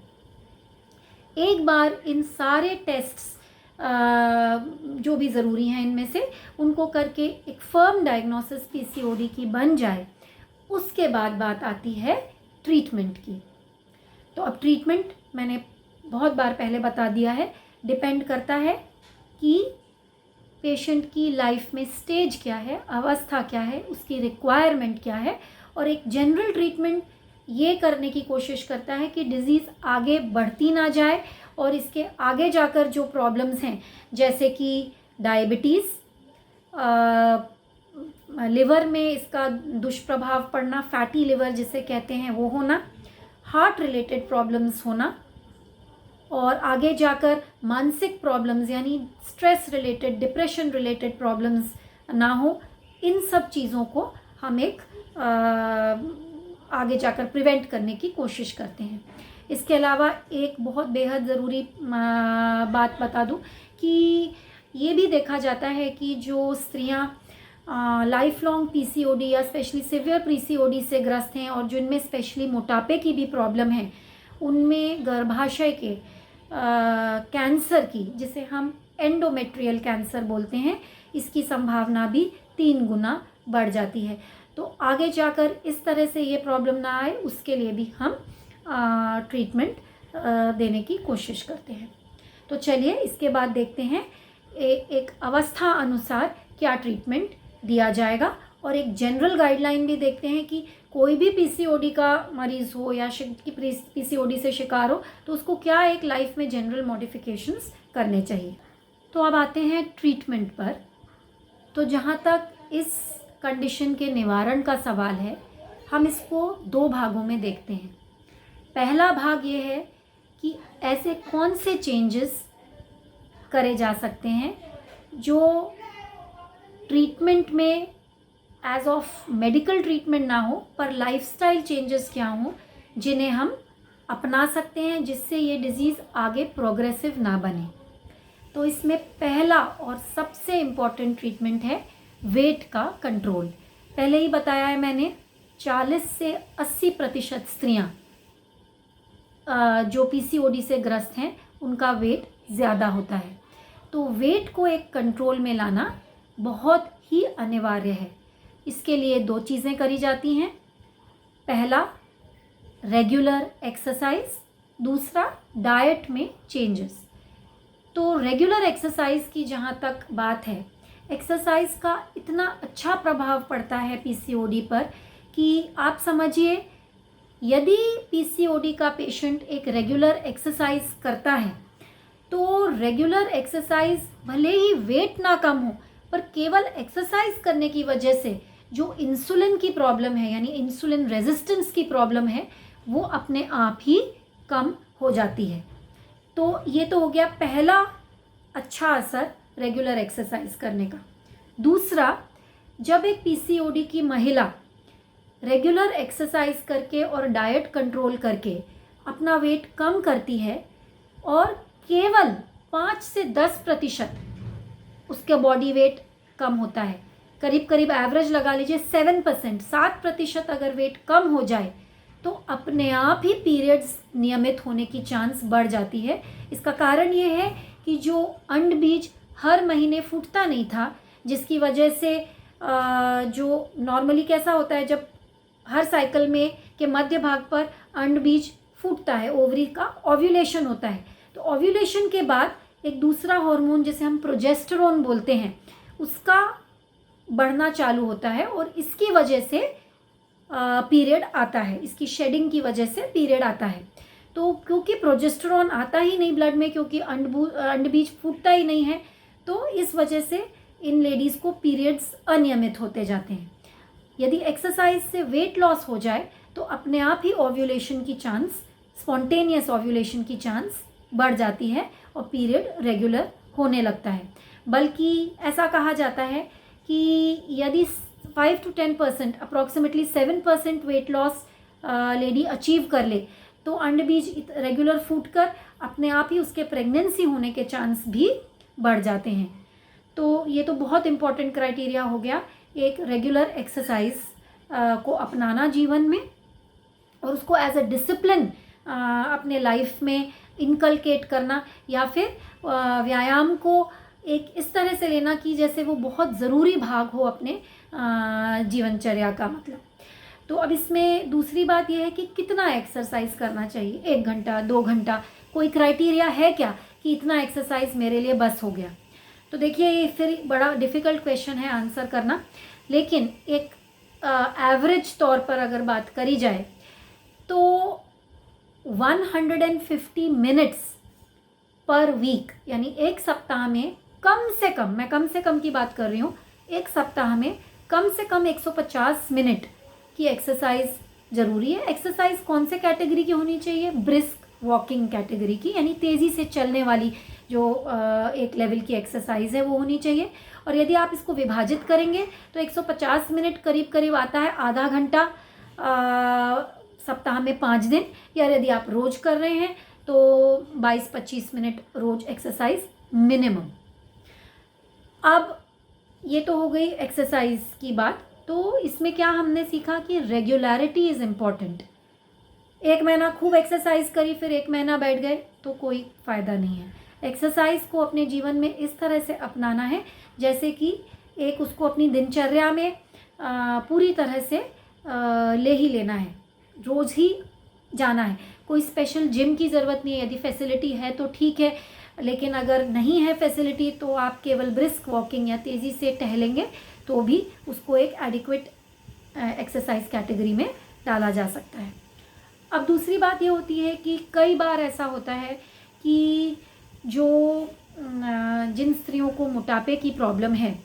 एक बार इन सारे टेस्ट्स जो भी ज़रूरी हैं इनमें से उनको करके एक फर्म डायग्नोसिस पीसीओडी की बन जाए, उसके बाद बात आती है ट्रीटमेंट की। तो अब ट्रीटमेंट मैंने बहुत बार पहले बता दिया है, डिपेंड करता है कि पेशेंट की लाइफ में स्टेज क्या है, अवस्था क्या है, उसकी रिक्वायरमेंट क्या है, और एक जनरल ट्रीटमेंट ये करने की कोशिश करता है कि डिज़ीज़ आगे बढ़ती ना जाए, और इसके आगे जाकर जो प्रॉब्लम्स हैं जैसे कि डायबिटीज़, लिवर में इसका दुष्प्रभाव पड़ना, फैटी लिवर जिसे कहते हैं वो होना, हार्ट रिलेटेड प्रॉब्लम्स होना, और आगे जाकर मानसिक प्रॉब्लम्स यानी stress related, depression related problems ना हो, इन सब चीज़ों को हम एक आगे जाकर प्रिवेंट करने की कोशिश करते हैं। इसके अलावा एक बहुत बेहद ज़रूरी बात बता दूं कि ये भी देखा जाता है कि जो स्त्रियां लाइफ लॉन्ग पीसीओडी या स्पेशली सिवियर पीसीओडी से ग्रस्त हैं, और जिनमें स्पेशली मोटापे की भी प्रॉब्लम है, उनमें गर्भाशय के कैंसर की, जिसे हम एंडोमेट्रियल कैंसर बोलते हैं, इसकी संभावना भी 3 गुना बढ़ जाती है। तो आगे जाकर इस तरह से ये प्रॉब्लम ना आए, उसके लिए भी हम ट्रीटमेंट देने की कोशिश करते हैं। तो चलिए इसके बाद देखते हैं एक अवस्था अनुसार क्या ट्रीटमेंट दिया जाएगा, और एक जनरल गाइडलाइन भी देखते हैं कि कोई भी पीसीओडी का मरीज़ हो या पीसीओडी से शिकार हो तो उसको क्या एक लाइफ में जनरल मॉडिफिकेशंस करने चाहिए। तो अब आते हैं ट्रीटमेंट पर। तो जहाँ तक इस कंडीशन के निवारण का सवाल है, हम इसको 2 भागों में देखते हैं। पहला भाग ये है कि ऐसे कौन से चेंजेस करे जा सकते हैं जो ट्रीटमेंट में एज ऑफ मेडिकल ट्रीटमेंट ना हो, पर लाइफस्टाइल चेंजेस क्या हों जिन्हें हम अपना सकते हैं, जिससे ये डिज़ीज़ आगे प्रोग्रेसिव ना बने। तो इसमें पहला और सबसे इम्पॉर्टेंट ट्रीटमेंट है वेट का कंट्रोल। पहले ही बताया है मैंने, 40 से 80% स्त्रियां जो पीसीओडी से ग्रस्त हैं उनका वेट ज़्यादा होता है। तो वेट को एक कंट्रोल में लाना बहुत ही अनिवार्य है। इसके लिए 2 चीज़ें करी जाती हैं। पहला, रेगुलर एक्सरसाइज, दूसरा डाइट में चेंजेस। तो रेगुलर एक्सरसाइज की जहाँ तक बात है, एक्सरसाइज का इतना अच्छा प्रभाव पड़ता है पीसीओडी पर कि आप समझिए, यदि पीसीओडी का पेशेंट एक रेगुलर एक्सरसाइज करता है तो रेगुलर एक्सरसाइज भले ही वेट ना कम हो, पर केवल एक्सरसाइज करने की वजह से जो इंसुलिन की प्रॉब्लम है, यानी इंसुलिन रेजिस्टेंस की प्रॉब्लम है, वो अपने आप ही कम हो जाती है। तो ये तो हो गया पहला अच्छा असर रेगुलर एक्सरसाइज करने का। दूसरा, जब एक पीसीओडी की महिला रेगुलर एक्सरसाइज करके और डाइट कंट्रोल करके अपना वेट कम करती है और केवल 5 से 10% उसका बॉडी वेट कम होता है, करीब करीब एवरेज लगा लीजिए 7%, 7% अगर वेट कम हो जाए तो अपने आप ही पीरियड्स नियमित होने की चांस बढ़ जाती है। इसका कारण ये है कि जो अंडबीज हर महीने फूटता नहीं था, जिसकी वजह से जो नॉर्मली कैसा होता है, जब हर साइकिल में के मध्य भाग पर अंडबीज फूटता है, ओवरी का ओव्यूलेशन होता है, तो ओव्यूलेशन के बाद एक दूसरा हार्मोन जिसे हम प्रोजेस्टेरोन बोलते हैं, उसका बढ़ना चालू होता है और इसकी वजह से पीरियड आता है, इसकी शेडिंग की वजह से पीरियड आता है। तो क्योंकि प्रोजेस्टेरोन आता ही नहीं ब्लड में, क्योंकि अंडबीज फूटता ही नहीं है, तो इस वजह से इन लेडीज़ को पीरियड्स अनियमित होते जाते हैं। यदि एक्सरसाइज से वेट लॉस हो जाए तो अपने आप ही ओव्यूलेशन की चांस, स्पॉन्टेनियस ओव्यूलेशन की चांस बढ़ जाती है और पीरियड रेगुलर होने लगता है। बल्कि ऐसा कहा जाता है कि यदि 5 to 10%, approximately 7% weight loss lady achieve कर ले तो अंडबीज रेगुलर फूटकर अपने आप ही उसके प्रेगनेंसी होने के चांस भी बढ़ जाते हैं। तो ये तो बहुत इम्पॉर्टेंट क्राइटेरिया हो गया, एक रेगुलर एक्सरसाइज को अपनाना जीवन में और उसको एज अ डिसिप्लिन अपने लाइफ में इनकलकेट करना, या फिर व्यायाम को एक इस तरह से लेना कि जैसे वो बहुत ज़रूरी भाग हो अपने जीवनचर्या का। मतलब तो अब इसमें दूसरी बात यह है कि कितना एक्सरसाइज करना चाहिए, 1 घंटा 2 घंटा, कोई क्राइटेरिया है क्या कि इतना एक्सरसाइज मेरे लिए बस हो गया? तो देखिए, ये फिर बड़ा डिफ़िकल्ट क्वेश्चन है आंसर करना, लेकिन एक एवरेज तौर पर अगर बात करी जाए तो 150 मिनट्स पर वीक, यानी एक सप्ताह में कम से कम, मैं कम से कम की बात कर रही हूँ, एक सप्ताह में कम से कम 150 मिनट की एक्सरसाइज ज़रूरी है। एक्सरसाइज कौन से कैटेगरी की होनी चाहिए? ब्रिस्क वॉकिंग कैटेगरी की, यानी तेज़ी से चलने वाली जो एक लेवल की एक्सरसाइज है वो होनी चाहिए। और यदि आप इसको विभाजित करेंगे तो 150 मिनट करीब करीब आता है आधा घंटा सप्ताह में 5 दिन, या यदि आप रोज़ कर रहे हैं तो 22-25 मिनट रोज़ एक्सरसाइज मिनिमम। अब ये तो हो गई एक्सरसाइज की बात। तो इसमें क्या हमने सीखा कि रेगुलरिटी इज़ इम्पॉर्टेंट। 1 महीना खूब एक्सरसाइज करी, फिर 1 महीना बैठ गए तो कोई फ़ायदा नहीं है। एक्सरसाइज को अपने जीवन में इस तरह से अपनाना है जैसे कि एक उसको अपनी दिनचर्या में पूरी तरह से ले ही लेना है, रोज़ ही जाना है। कोई स्पेशल जिम की ज़रूरत नहीं है, यदि फैसिलिटी है तो ठीक है, लेकिन अगर नहीं है फैसिलिटी तो आप केवल ब्रिस्क वॉकिंग या तेज़ी से टहलेंगे तो भी उसको एक एडिक्वेट एक्सरसाइज कैटेगरी में डाला जा सकता है। अब दूसरी बात ये होती है कि कई बार ऐसा होता है कि जो जिन स्त्रियों को मोटापे की प्रॉब्लम है,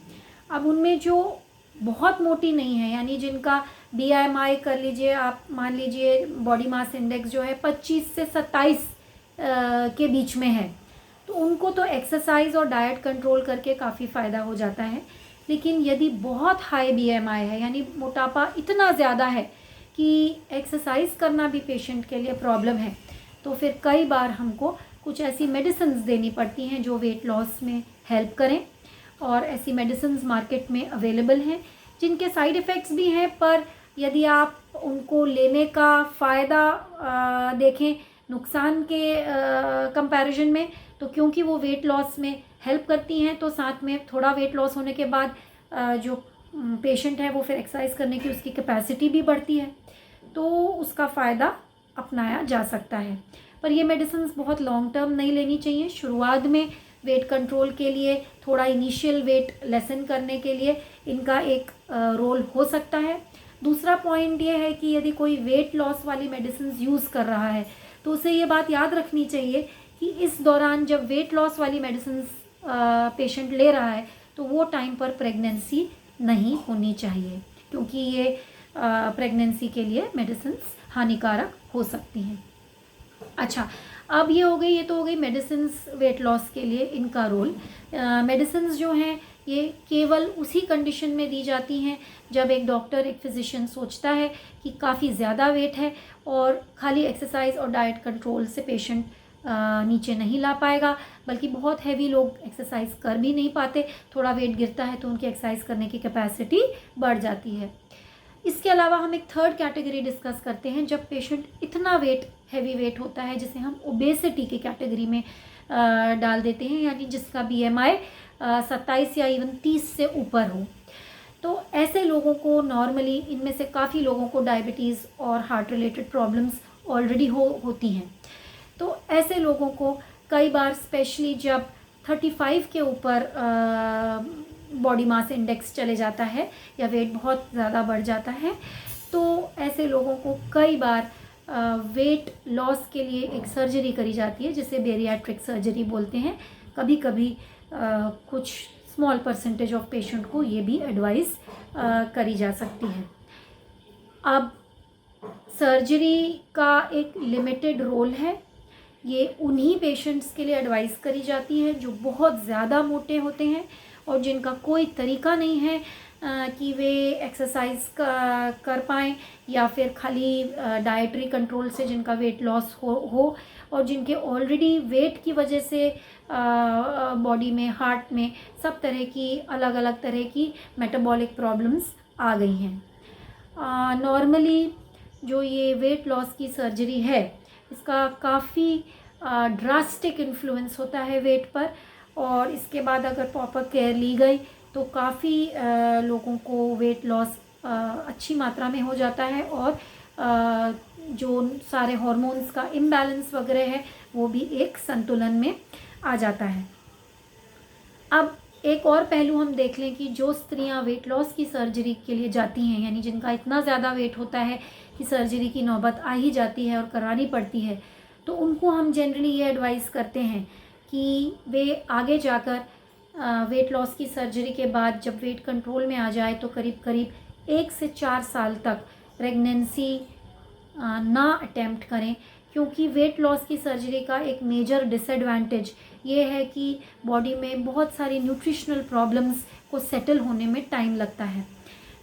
अब उनमें जो बहुत मोटी नहीं है, यानी जिनका BMI कर लीजिए आप, मान लीजिए बॉडी मास इंडेक्स जो है 25 से 27 के बीच में है, तो उनको तो एक्सरसाइज और डाइट कंट्रोल करके काफ़ी फ़ायदा हो जाता है। लेकिन यदि बहुत हाई BMI है, यानी मोटापा इतना ज़्यादा है कि एक्सरसाइज करना भी पेशेंट के लिए प्रॉब्लम है, तो फिर कई बार हमको कुछ ऐसी मेडिसिन्स देनी पड़ती हैं जो वेट लॉस में हेल्प करें। और ऐसी मेडिसिन्स मार्केट में अवेलेबल हैं जिनके साइड इफ़ेक्ट्स भी हैं, पर यदि आप उनको लेने का फ़ायदा देखें नुकसान के कंपैरिजन में, तो क्योंकि वो वेट लॉस में हेल्प करती हैं, तो साथ में थोड़ा वेट लॉस होने के बाद जो पेशेंट है वो फिर एक्सरसाइज करने की उसकी कैपेसिटी भी बढ़ती है, तो उसका फ़ायदा अपनाया जा सकता है। पर ये मेडिसिन बहुत लॉन्ग टर्म नहीं लेनी चाहिए। शुरुआत में वेट कंट्रोल के लिए, थोड़ा इनिशियल वेट लेसन करने के लिए इनका एक रोल हो सकता है। दूसरा पॉइंट ये है कि यदि कोई वेट लॉस वाली मेडिसिन यूज़ कर रहा है तो उसे ये बात याद रखनी चाहिए कि इस दौरान जब वेट लॉस वाली मेडिसिन पेशेंट ले रहा है तो वो टाइम पर प्रेगनेंसी नहीं होनी चाहिए, क्योंकि ये प्रेगनेंसी के लिए मेडिसिन हानिकारक हो सकती हैं। अच्छा, अब ये तो हो गई मेडिसिन्स वेट लॉस के लिए इनका रोल। मेडिसिन्स जो हैं ये केवल उसी कंडीशन में दी जाती हैं जब एक डॉक्टर, एक फिजिशियन सोचता है कि काफ़ी ज़्यादा वेट है और खाली एक्सरसाइज और डाइट कंट्रोल से पेशेंट नीचे नहीं ला पाएगा, बल्कि बहुत हैवी लोग एक्सरसाइज कर भी नहीं पाते, थोड़ा वेट गिरता है तो उनकी एक्सरसाइज करने की कैपेसिटी बढ़ जाती है। इसके अलावा हम एक थर्ड कैटेगरी डिस्कस करते हैं जब पेशेंट इतना हैवी वेट होता है जिसे हम ओबेसिटी की कैटेगरी में डाल देते हैं, यानी जिसका BMI 27 या इवन 30 से ऊपर हो। तो ऐसे लोगों को नॉर्मली, इनमें से काफ़ी लोगों को डायबिटीज़ और हार्ट रिलेटेड प्रॉब्लम्स ऑलरेडी होती हैं। तो ऐसे लोगों को कई बार, स्पेशली जब 35 के ऊपर बॉडी मास इंडेक्स चले जाता है या वेट बहुत ज़्यादा बढ़ जाता है, तो ऐसे लोगों को कई बार वेट लॉस के लिए एक सर्जरी करी जाती है जिसे बेरियाट्रिक सर्जरी बोलते हैं। कभी कभी कुछ स्मॉल परसेंटेज ऑफ पेशेंट को ये भी एडवाइस करी जा सकती है। अब सर्जरी का एक लिमिटेड रोल है, ये उन्हीं पेशेंट्स के लिए एडवाइस करी जाती है जो बहुत ज़्यादा मोटे होते हैं और जिनका कोई तरीका नहीं है कि वे एक्सरसाइज कर पाएँ या फिर खाली डाइटरी कंट्रोल से जिनका वेट लॉस हो और जिनके ऑलरेडी वेट की वजह से बॉडी में, हार्ट में सब तरह की अलग अलग तरह की मेटाबॉलिक प्रॉब्लम्स आ गई हैं। नॉर्मली जो ये वेट लॉस की सर्जरी है इसका काफ़ी ड्रास्टिक इन्फ्लुएंस होता है वेट पर, और इसके बाद अगर प्रॉपर केयर ली गई तो काफ़ी लोगों को वेट लॉस अच्छी मात्रा में हो जाता है और जो सारे हार्मोन्स का इम्बैलेंस वगैरह है वो भी एक संतुलन में आ जाता है। अब एक और पहलू हम देख लें कि जो स्त्रियां वेट लॉस की सर्जरी के लिए जाती हैं, यानी जिनका इतना ज़्यादा वेट होता है कि सर्जरी की नौबत आ ही जाती है और करवानी पड़ती है, तो उनको हम जनरली ये एडवाइस करते हैं कि वे आगे जाकर वेट लॉस की सर्जरी के बाद जब वेट कंट्रोल में आ जाए तो करीब करीब 1 से 4 साल तक प्रेगनेंसी ना अटेम्प्ट करें, क्योंकि वेट लॉस की सर्जरी का एक मेजर डिसएडवांटेज ये है कि बॉडी में बहुत सारी न्यूट्रिशनल प्रॉब्लम्स को सेटल होने में टाइम लगता है।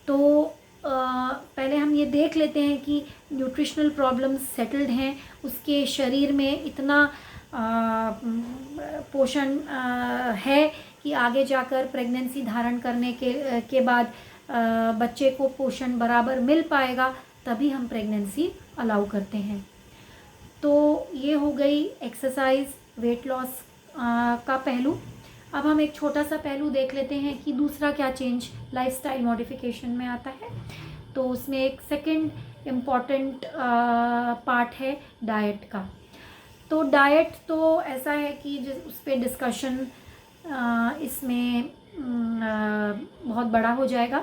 तो पहले हम ये देख लेते हैं कि न्यूट्रिशनल प्रॉब्लम्स सेटल्ड हैं, उसके शरीर में इतना पोषण है कि आगे जाकर प्रेगनेंसी धारण करने के बाद बच्चे को पोषण बराबर मिल पाएगा, तभी हम प्रेगनेंसी अलाउ करते हैं। तो ये हो गई एक्सरसाइज, वेट लॉस का पहलू। अब हम एक छोटा सा पहलू देख लेते हैं कि दूसरा क्या चेंज लाइफस्टाइल मॉडिफिकेशन में आता है। तो उसमें एक सेकंड इम्पॉर्टेंट पार्ट है डाइट का। तो डाइट तो ऐसा है कि उस पर डिस्कशन इसमें बहुत बड़ा हो जाएगा,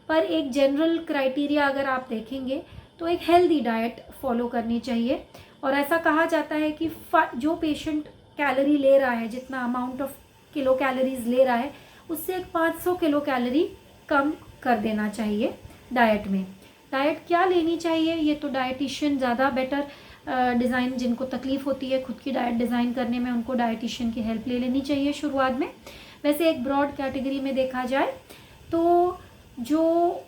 पर एक जनरल क्राइटेरिया अगर आप देखेंगे तो एक हेल्दी डाइट फॉलो करनी चाहिए। और ऐसा कहा जाता है कि जो पेशेंट कैलोरी ले रहा है, जितना अमाउंट ऑफ किलो कैलोरीज ले रहा है, उससे एक 500 किलो कैलोरी कम कर देना चाहिए डाइट में। डाइट क्या लेनी चाहिए ये तो डाइटिशियन ज़्यादा बेटर डिज़ाइन, जिनको तकलीफ़ होती है खुद की डाइट डिज़ाइन करने में, उनको डाइटिशियन की हेल्प ले लेनी चाहिए शुरुआत में। वैसे एक ब्रॉड कैटेगरी में देखा जाए तो जो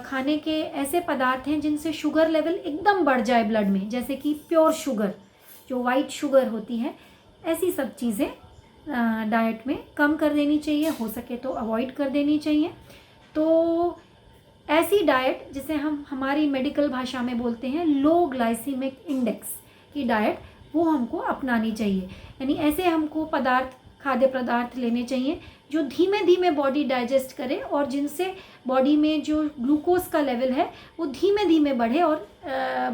खाने के ऐसे पदार्थ हैं जिनसे शुगर लेवल एकदम बढ़ जाए ब्लड में, जैसे कि प्योर शुगर, जो वाइट शुगर होती है, ऐसी सब चीज़ें डाइट में कम कर देनी चाहिए, हो सके तो अवॉइड कर देनी चाहिए। तो ऐसी डाइट जिसे हम हमारी मेडिकल भाषा में बोलते हैं लो ग्लाइसीमिक इंडेक्स की डाइट, वो हमको अपनानी चाहिए। यानी ऐसे हमको खाद्य पदार्थ लेने चाहिए जो धीमे धीमे बॉडी डाइजेस्ट करे और जिनसे बॉडी में जो ग्लूकोज का लेवल है वो धीमे धीमे बढ़े और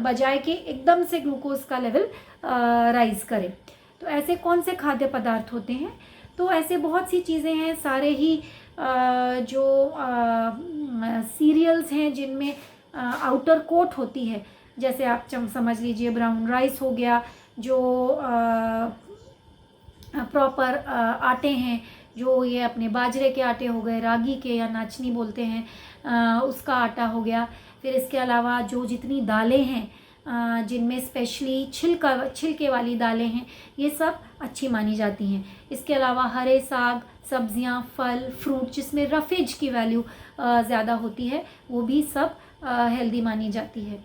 बजाय के एकदम से ग्लूकोज का लेवल राइज करे। तो ऐसे कौन से खाद्य पदार्थ होते हैं? तो ऐसे बहुत सी चीज़ें हैं, सारे ही जो सीरियल्स हैं जिनमें आउटर कोट होती है, जैसे आप समझ लीजिए ब्राउन राइस हो गया, जो प्रॉपर आटे हैं, जो ये अपने बाजरे के आटे हो गए, रागी के या नाचनी बोलते हैं उसका आटा हो गया। फिर इसके अलावा जो जितनी दालें हैं जिनमें स्पेशली छिलके वाली दालें हैं, ये सब अच्छी मानी जाती हैं। इसके अलावा हरे साग, सब्जियां, फल, फ्रूट जिसमें रफेज की वैल्यू ज़्यादा होती है, वो भी सब हेल्दी मानी जाती है।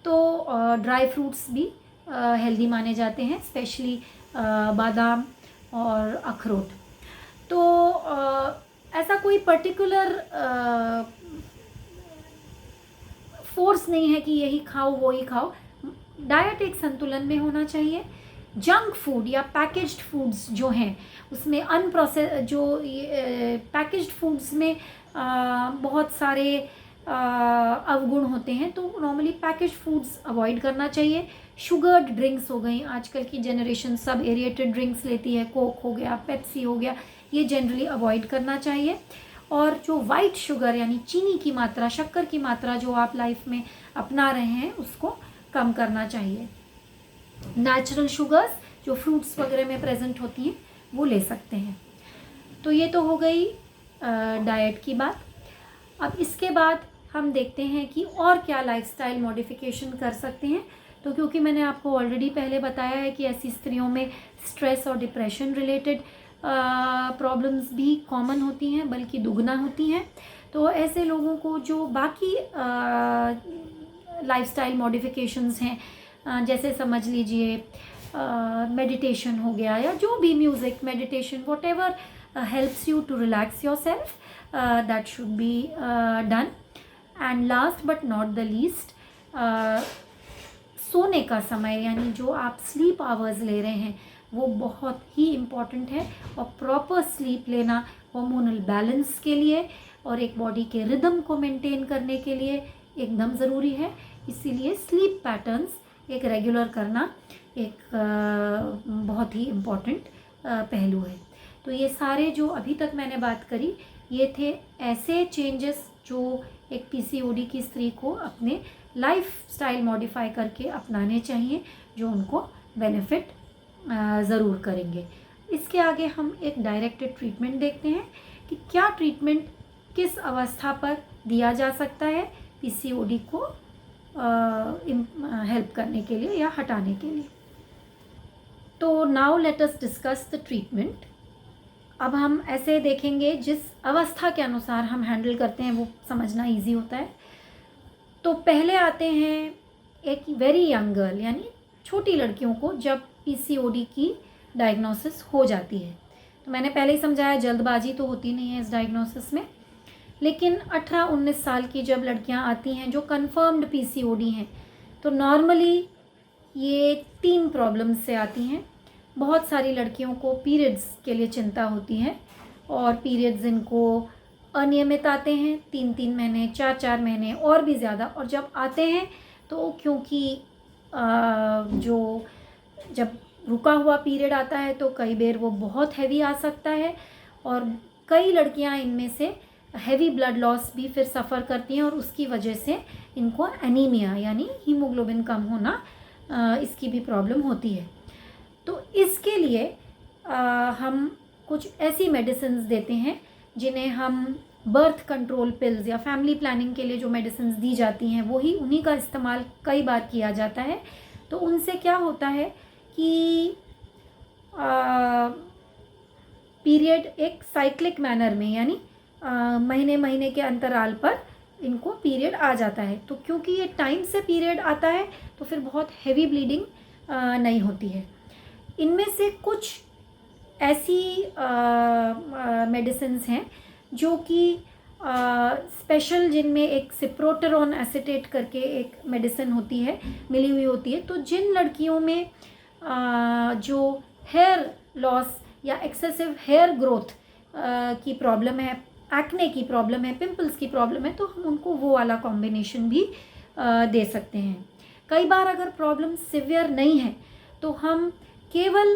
तो ड्राई फ्रूट्स भी हेल्दी माने जाते हैं, स्पेशली बादाम और अखरोट। तो ऐसा कोई पर्टिकुलर फोर्स नहीं है कि यही खाओ वो ही खाओ। डाइट एक संतुलन में होना चाहिए। जंक फूड या पैकेज्ड फूड्स जो हैं उसमें पैकेज्ड फूड्स में बहुत सारे अवगुण होते हैं, तो नॉर्मली पैकेज्ड फूड्स अवॉइड करना चाहिए। शुगर्ड ड्रिंक्स हो गई, आजकल की जनरेशन सब एरिएटेड ड्रिंक्स लेती है, कोक हो गया, पेप्सी हो गया, ये जनरली अवॉइड करना चाहिए। और जो वाइट शुगर यानी चीनी की मात्रा, शक्कर की मात्रा जो आप लाइफ में अपना रहे हैं उसको कम करना चाहिए। नेचुरल शुगर्स जो फ्रूट्स वगैरह में प्रेजेंट होती हैं वो ले सकते हैं। तो ये तो हो गई डाइट की बात। अब इसके बाद हम देखते हैं कि और क्या लाइफस्टाइल मॉडिफिकेशन कर सकते हैं। तो क्योंकि मैंने आपको ऑलरेडी पहले बताया है कि ऐसी स्त्रियों में स्ट्रेस और डिप्रेशन रिलेटेड प्रॉब्लम्स भी कॉमन होती हैं, बल्कि दुगना होती हैं। तो ऐसे लोगों को जो बाकी लाइफस्टाइल मॉडिफिकेशंस हैं, जैसे समझ लीजिए मेडिटेशन हो गया या जो भी music, meditation, whatever helps you to relax yourself, that should be done. And last but not the least, सोने का समय यानी जो आप स्लीप आवर्स ले रहे हैं वो बहुत ही इम्पॉर्टेंट है। और प्रॉपर स्लीप लेना हार्मोनल बैलेंस के लिए और एक बॉडी के रिदम को मेंटेन करने के लिए एकदम ज़रूरी है। इसीलिए स्लीप पैटर्न्स एक रेगुलर करना एक बहुत ही इम्पॉर्टेंट पहलू है। तो ये सारे जो अभी तक मैंने बात करी, ये थे ऐसे चेंजेस जो एक पीसीओडी की स्त्री को अपने लाइफ स्टाइल मॉडिफाई करके अपनाने चाहिए, जो उनको बेनिफिट ज़रूर करेंगे। इसके आगे हम एक डायरेक्टेड ट्रीटमेंट देखते हैं कि क्या ट्रीटमेंट किस अवस्था पर दिया जा सकता है पीसीओडी को हेल्प करने के लिए या हटाने के लिए। तो now let us discuss the treatment. अब हम ऐसे देखेंगे जिस अवस्था के अनुसार हम हैंडल करते हैं वो समझना इजी होता है। तो पहले आते हैं एक वेरी यंग गर्ल यानी छोटी लड़कियों को जब पीसीओडी की डायग्नोसिस हो जाती है। तो मैंने पहले ही समझाया जल्दबाजी तो होती नहीं है इस डायग्नोसिस में, लेकिन 18-19 साल की जब लड़कियां आती हैं जो कंफर्म्ड पीसीओडी हैं, तो नॉर्मली ये 3 प्रॉब्लम्स से आती हैं। बहुत सारी लड़कियों को पीरियड्स के लिए चिंता होती है और पीरियड्स इनको अनियमित आते हैं, 3-3 महीने, 4-4 महीने और भी ज़्यादा। और जब आते हैं तो क्योंकि जो जब रुका हुआ पीरियड आता है तो कई बार वो बहुत हैवी आ सकता है और कई लड़कियां इनमें से हैवी ब्लड लॉस भी फिर सफ़र करती हैं और उसकी वजह से इनको एनीमिया यानी हीमोग्लोबिन कम होना इसकी भी प्रॉब्लम होती है। तो इसके लिए हम कुछ ऐसी मेडिसिन्स देते हैं जिन्हें हम बर्थ कंट्रोल पिल्स या फैमिली प्लानिंग के लिए जो मेडिसिन्स दी जाती हैं वही उन्हीं का इस्तेमाल कई बार किया जाता है। तो उनसे क्या होता है कि पीरियड एक साइक्लिक मैनर में यानी महीने महीने के अंतराल पर इनको पीरियड आ जाता है। तो क्योंकि ये टाइम से पीरियड आता है तो फिर बहुत हैवी ब्लीडिंग नहीं होती है। इनमें से कुछ ऐसी मेडिसिन्स हैं जो कि स्पेशल जिनमें एक सिप्रोटेरॉन एसीटेट करके एक मेडिसिन होती है, मिली हुई होती है। तो जिन लड़कियों में जो हेयर लॉस या एक्सेसिव हेयर ग्रोथ की प्रॉब्लम है, एक्ने की प्रॉब्लम है, पिंपल्स की प्रॉब्लम है, तो हम उनको वो वाला कॉम्बिनेशन भी दे सकते हैं। कई बार अगर प्रॉब्लम सिवियर नहीं है तो हम केवल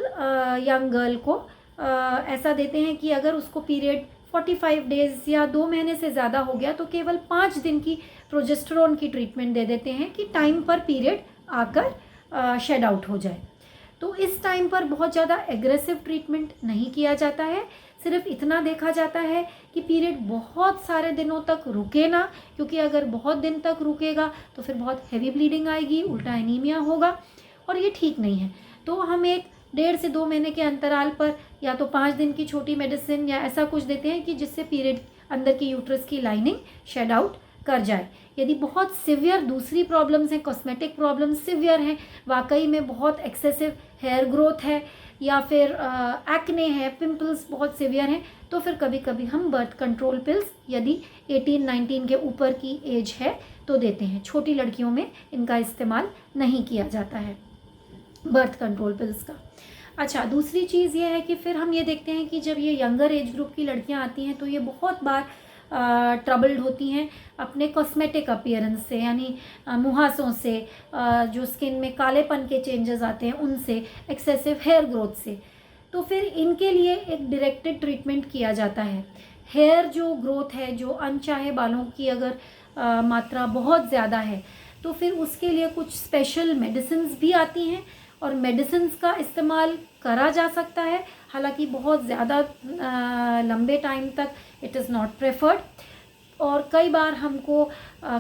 यंग गर्ल को ऐसा देते हैं कि अगर उसको पीरियड 45 डेज़ या 2 महीने से ज़्यादा हो गया तो केवल 5 दिन की प्रोजेस्टेरोन की ट्रीटमेंट दे देते हैं कि टाइम पर पीरियड आकर शेड आउट हो जाए। तो इस टाइम पर बहुत ज़्यादा एग्रेसिव ट्रीटमेंट नहीं किया जाता है, सिर्फ इतना देखा जाता है कि पीरियड बहुत सारे दिनों तक रुके ना, क्योंकि अगर बहुत दिन तक रुकेगा तो फिर बहुत हैवी ब्लीडिंग आएगी, उल्टा एनीमिया होगा और ये ठीक नहीं है। तो हम एक 1.5 से 2 महीने के अंतराल पर या तो 5 दिन की छोटी मेडिसिन या ऐसा कुछ देते हैं कि जिससे पीरियड अंदर की यूट्रस की लाइनिंग शेड आउट कर जाए। यदि बहुत सिवियर दूसरी प्रॉब्लम्स हैं, कॉस्मेटिक प्रॉब्लम्स सिवियर हैं, वाकई में बहुत एक्सेसिव हेयर ग्रोथ है या फिर एक्ने है, पिंपल्स बहुत सिवियर हैं, तो फिर कभी कभी हम बर्थ कंट्रोल पिल्स यदि 18-19 के ऊपर की एज है तो देते हैं। छोटी लड़कियों में इनका इस्तेमाल नहीं किया जाता है बर्थ कंट्रोल पिल्स का। अच्छा, दूसरी चीज़ ये है कि फिर हम ये देखते हैं कि जब ये यंगर एज ग्रुप की लड़कियां आती हैं तो ये बहुत बार ट्रबल्ड होती हैं अपने कॉस्मेटिक अपीयरेंस से, यानी मुहासों से, जो स्किन में कालेपन के चेंजेस आते हैं उनसे, एक्सेसिव हेयर ग्रोथ से। तो फिर इनके लिए एक डायरेक्टेड ट्रीटमेंट किया जाता है। हेयर जो ग्रोथ है, जो अनचाहे बालों की अगर मात्रा बहुत ज़्यादा है तो फिर उसके लिए कुछ स्पेशल मेडिसिन्स भी आती हैं और मेडिसिन्स का इस्तेमाल करा जा सकता है, हालांकि बहुत ज़्यादा लंबे टाइम तक इट इज़ नॉट प्रेफर्ड। और कई बार हमको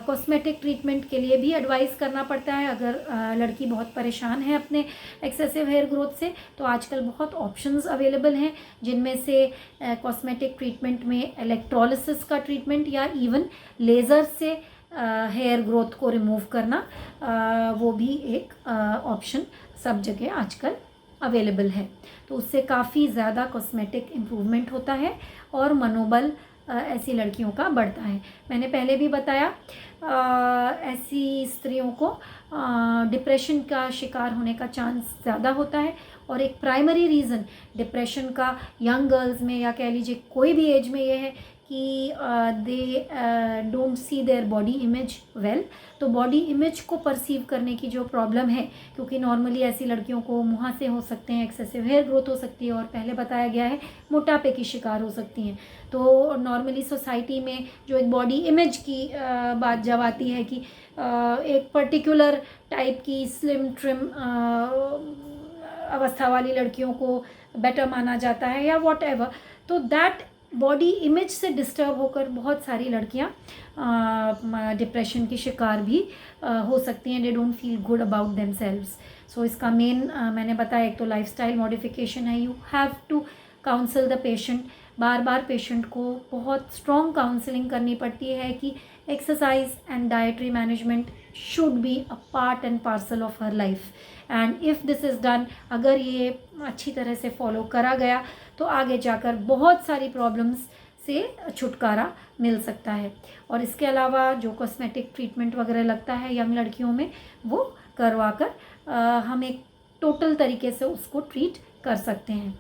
कॉस्मेटिक ट्रीटमेंट के लिए भी एडवाइस करना पड़ता है अगर लड़की बहुत परेशान है अपने एक्सेसिव हेयर ग्रोथ से। तो आजकल बहुत ऑप्शंस अवेलेबल हैं, जिनमें से कॉस्मेटिक ट्रीटमेंट में इलेक्ट्रोलिसिस का ट्रीटमेंट या इवन लेज़र से हेयर ग्रोथ को रिमूव करना, वो भी एक ऑप्शन सब जगह आजकल अवेलेबल है। तो उससे काफ़ी ज़्यादा कॉस्मेटिक इम्प्रूवमेंट होता है और मनोबल ऐसी लड़कियों का बढ़ता है। मैंने पहले भी बताया ऐसी स्त्रियों को डिप्रेशन का शिकार होने का चांस ज़्यादा होता है और एक प्राइमरी रीज़न डिप्रेशन का यंग गर्ल्स में या कह लीजिए कोई भी एज में ये है कि they don't see their body image well. तो बॉडी इमेज को परसीव करने की जो प्रॉब्लम है, क्योंकि नॉर्मली ऐसी लड़कियों को मुहासे हो सकते हैं, एक्सेसिव हेयर ग्रोथ हो सकती है और पहले बताया गया है मोटापे की शिकार हो सकती हैं। तो नॉर्मली सोसाइटी में जो एक बॉडी इमेज की बात जब आती है कि एक पर्टिकुलर टाइप की स्लिम ट्रिम अवस्था वाली लड़कियों को बेटर माना जाता है या वॉट एवर, तो दैट बॉडी इमेज से डिस्टर्ब होकर बहुत सारी लड़कियां डिप्रेशन की शिकार भी हो सकती हैं। They don't feel good about themselves. So इसका मेन मैंने बताया, एक तो लाइफस्टाइल मॉडिफिकेशन है। You have to counsel the patient. बार बार पेशेंट को बहुत स्ट्रॉन्ग काउंसलिंग करनी पड़ती है कि exercise and dietary management should be a part and parcel of her life. And if this is done, अगर ये अच्छी तरह से फॉलो करा गया तो आगे जाकर बहुत सारी प्रॉब्लम्स से छुटकारा मिल सकता है। और इसके अलावा जो कॉस्मेटिक ट्रीटमेंट वगैरह लगता है यंग लड़कियों में, वो करवा कर हम एक टोटल तरीके से उसको ट्रीट कर सकते हैं।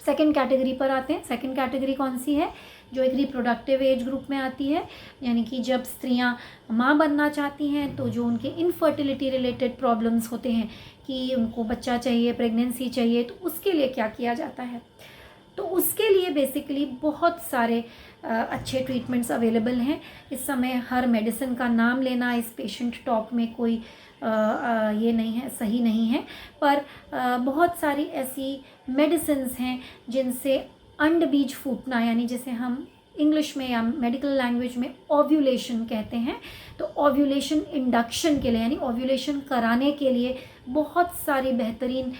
सेकंड कैटेगरी पर आते हैं। सेकंड कैटेगरी कौन सी है? जो एक रिप्रोडक्टिव एज ग्रुप में आती है, यानी कि जब स्त्रियां माँ बनना चाहती हैं तो जो उनके इनफर्टिलिटी रिलेटेड प्रॉब्लम्स होते हैं कि उनको बच्चा चाहिए, प्रेगनेंसी चाहिए, तो उसके लिए क्या किया जाता है। तो उसके लिए बेसिकली बहुत सारे अच्छे ट्रीटमेंट्स अवेलेबल हैं। इस समय हर मेडिसिन का नाम लेना इस पेशेंट टॉक में कोई ये नहीं है, सही नहीं है, पर बहुत सारी ऐसी मेडिसिन्स हैं जिनसे अंड बीज फूटना, यानी जिसे हम इंग्लिश में या मेडिकल लैंग्वेज में ओव्यूलेशन कहते हैं, तो ओव्यूलेशन इंडक्शन के लिए यानी ओव्यूलेशन कराने के लिए बहुत सारी बेहतरीन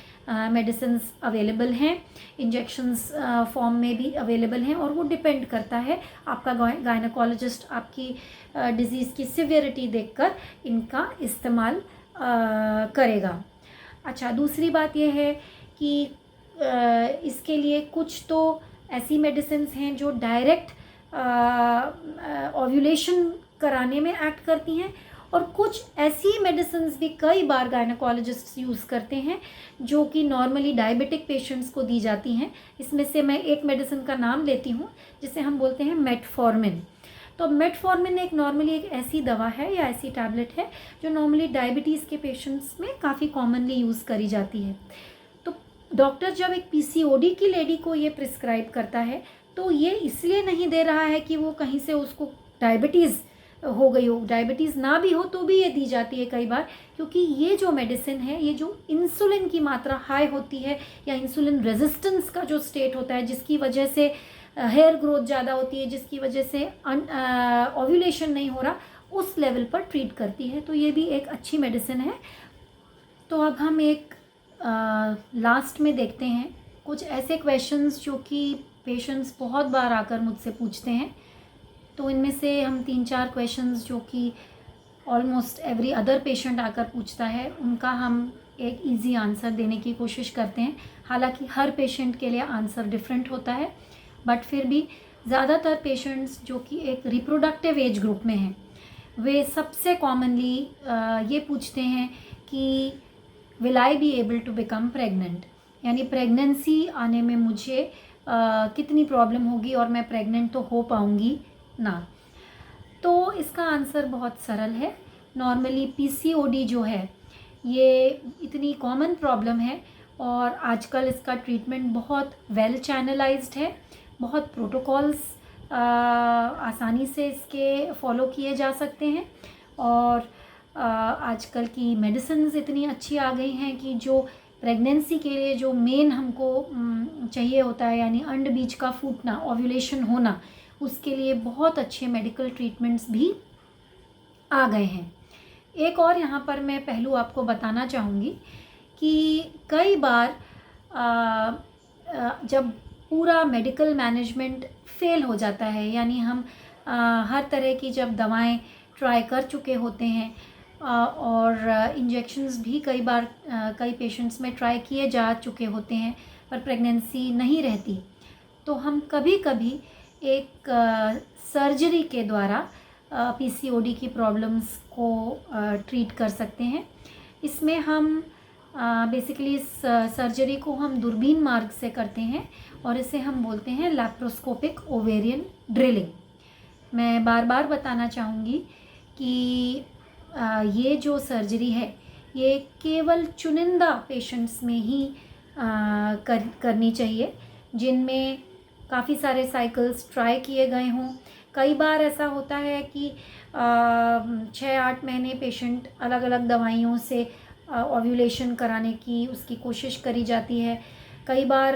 मेडिसिन्स अवेलेबल हैं। इंजेक्शंस फॉर्म में भी अवेलेबल हैं और वो डिपेंड करता है आपका गायनेकोलॉजिस्ट आपकी डिज़ीज़ की सिवियरिटी देखकर इनका इस्तेमाल करेगा। अच्छा, दूसरी बात यह है कि इसके लिए कुछ तो ऐसी मेडिसिन्स हैं जो डायरेक्ट ओव्यूलेशन कराने में एक्ट करती हैं, और कुछ ऐसी मेडिसिन्स भी कई बार गायनेकोलॉजिस्ट यूज़ करते हैं जो कि नॉर्मली डायबिटिक पेशेंट्स को दी जाती हैं। इसमें से मैं एक मेडिसिन का नाम लेती हूँ जिसे हम बोलते हैं मेटफॉर्मिन। तो मेटफॉर्मिन एक नॉर्मली एक ऐसी दवा है या ऐसी टैबलेट है जो नॉर्मली डायबिटीज़ के पेशेंट्स में काफ़ी कॉमनली यूज़ करी जाती है। तो डॉक्टर जब एक पीसीओडी की लेडी को ये प्रिस्क्राइब करता है तो ये इसलिए नहीं दे रहा है कि वो कहीं से उसको डायबिटीज़ हो गई हो, डायबिटीज़ ना भी हो तो भी ये दी जाती है कई बार, क्योंकि ये जो मेडिसिन है ये जो इंसुलिन की मात्रा हाई होती है या इंसुलिन रेजिस्टेंस का जो स्टेट होता है जिसकी वजह से हेयर ग्रोथ ज़्यादा होती है, जिसकी वजह से ओव्यूलेशन नहीं हो रहा, उस लेवल पर ट्रीट करती है। तो ये भी एक अच्छी मेडिसिन है। तो अब हम एक लास्ट में देखते हैं कुछ ऐसे क्वेश्चंस जो कि पेशेंट्स बहुत बार आकर मुझसे पूछते हैं। तो इनमें से हम 3-4 क्वेश्चंस जो कि ऑलमोस्ट एवरी अदर पेशेंट आकर पूछता है उनका हम एक इजी आंसर देने की कोशिश करते हैं। हालांकि हर पेशेंट के लिए आंसर डिफरेंट होता है, बट फिर भी ज़्यादातर पेशेंट्स जो कि एक रिप्रोडक्टिव एज ग्रुप में हैं वे सबसे कॉमनली ये पूछते हैं कि will I be able to become pregnant, यानी प्रेगनेंसी आने में मुझे कितनी प्रॉब्लम होगी और मैं प्रेग्नेंट तो हो पाऊँगी ना। तो इसका आंसर बहुत सरल है। नॉर्मली पीसीओडी जो है ये इतनी कॉमन प्रॉब्लम है और आजकल इसका ट्रीटमेंट बहुत वेल चैनलाइज्ड है। बहुत प्रोटोकॉल्स आसानी से इसके फॉलो किए जा सकते हैं और आजकल की मेडिसिन्स इतनी अच्छी आ गई हैं कि जो प्रेगनेंसी के लिए जो मेन हमको चाहिए होता है, यानी अंड बीज का फूटना, ओव्यूलेशन होना, उसके लिए बहुत अच्छे मेडिकल ट्रीटमेंट्स भी आ गए हैं। एक और यहाँ पर मैं पहलू आपको बताना चाहूँगी कि कई बार जब पूरा मेडिकल मैनेजमेंट फेल हो जाता है, यानी हम हर तरह की जब दवाएं ट्राई कर चुके होते हैं और इंजेक्शंस भी कई बार कई पेशेंट्स में ट्राई किए जा चुके होते हैं पर प्रेगनेंसी नहीं रहती, तो हम कभी कभी एक सर्जरी के द्वारा पीसीओडी की प्रॉब्लम्स को ट्रीट कर सकते हैं। इसमें हम बेसिकली इस सर्जरी को हम दूरबीन मार्ग से करते हैं और इसे हम बोलते हैं लैप्रोस्कोपिक ओवेरियन ड्रिलिंग। मैं बार बार बताना चाहूँगी कि ये जो सर्जरी है ये केवल चुनिंदा पेशेंट्स में ही करनी चाहिए जिनमें काफ़ी सारे साइकिल्स ट्राई किए गए हों। कई बार ऐसा होता है कि 6-8 महीने पेशेंट अलग अलग दवाइयों से ओव्यूलेशन कराने की उसकी कोशिश करी जाती है। कई बार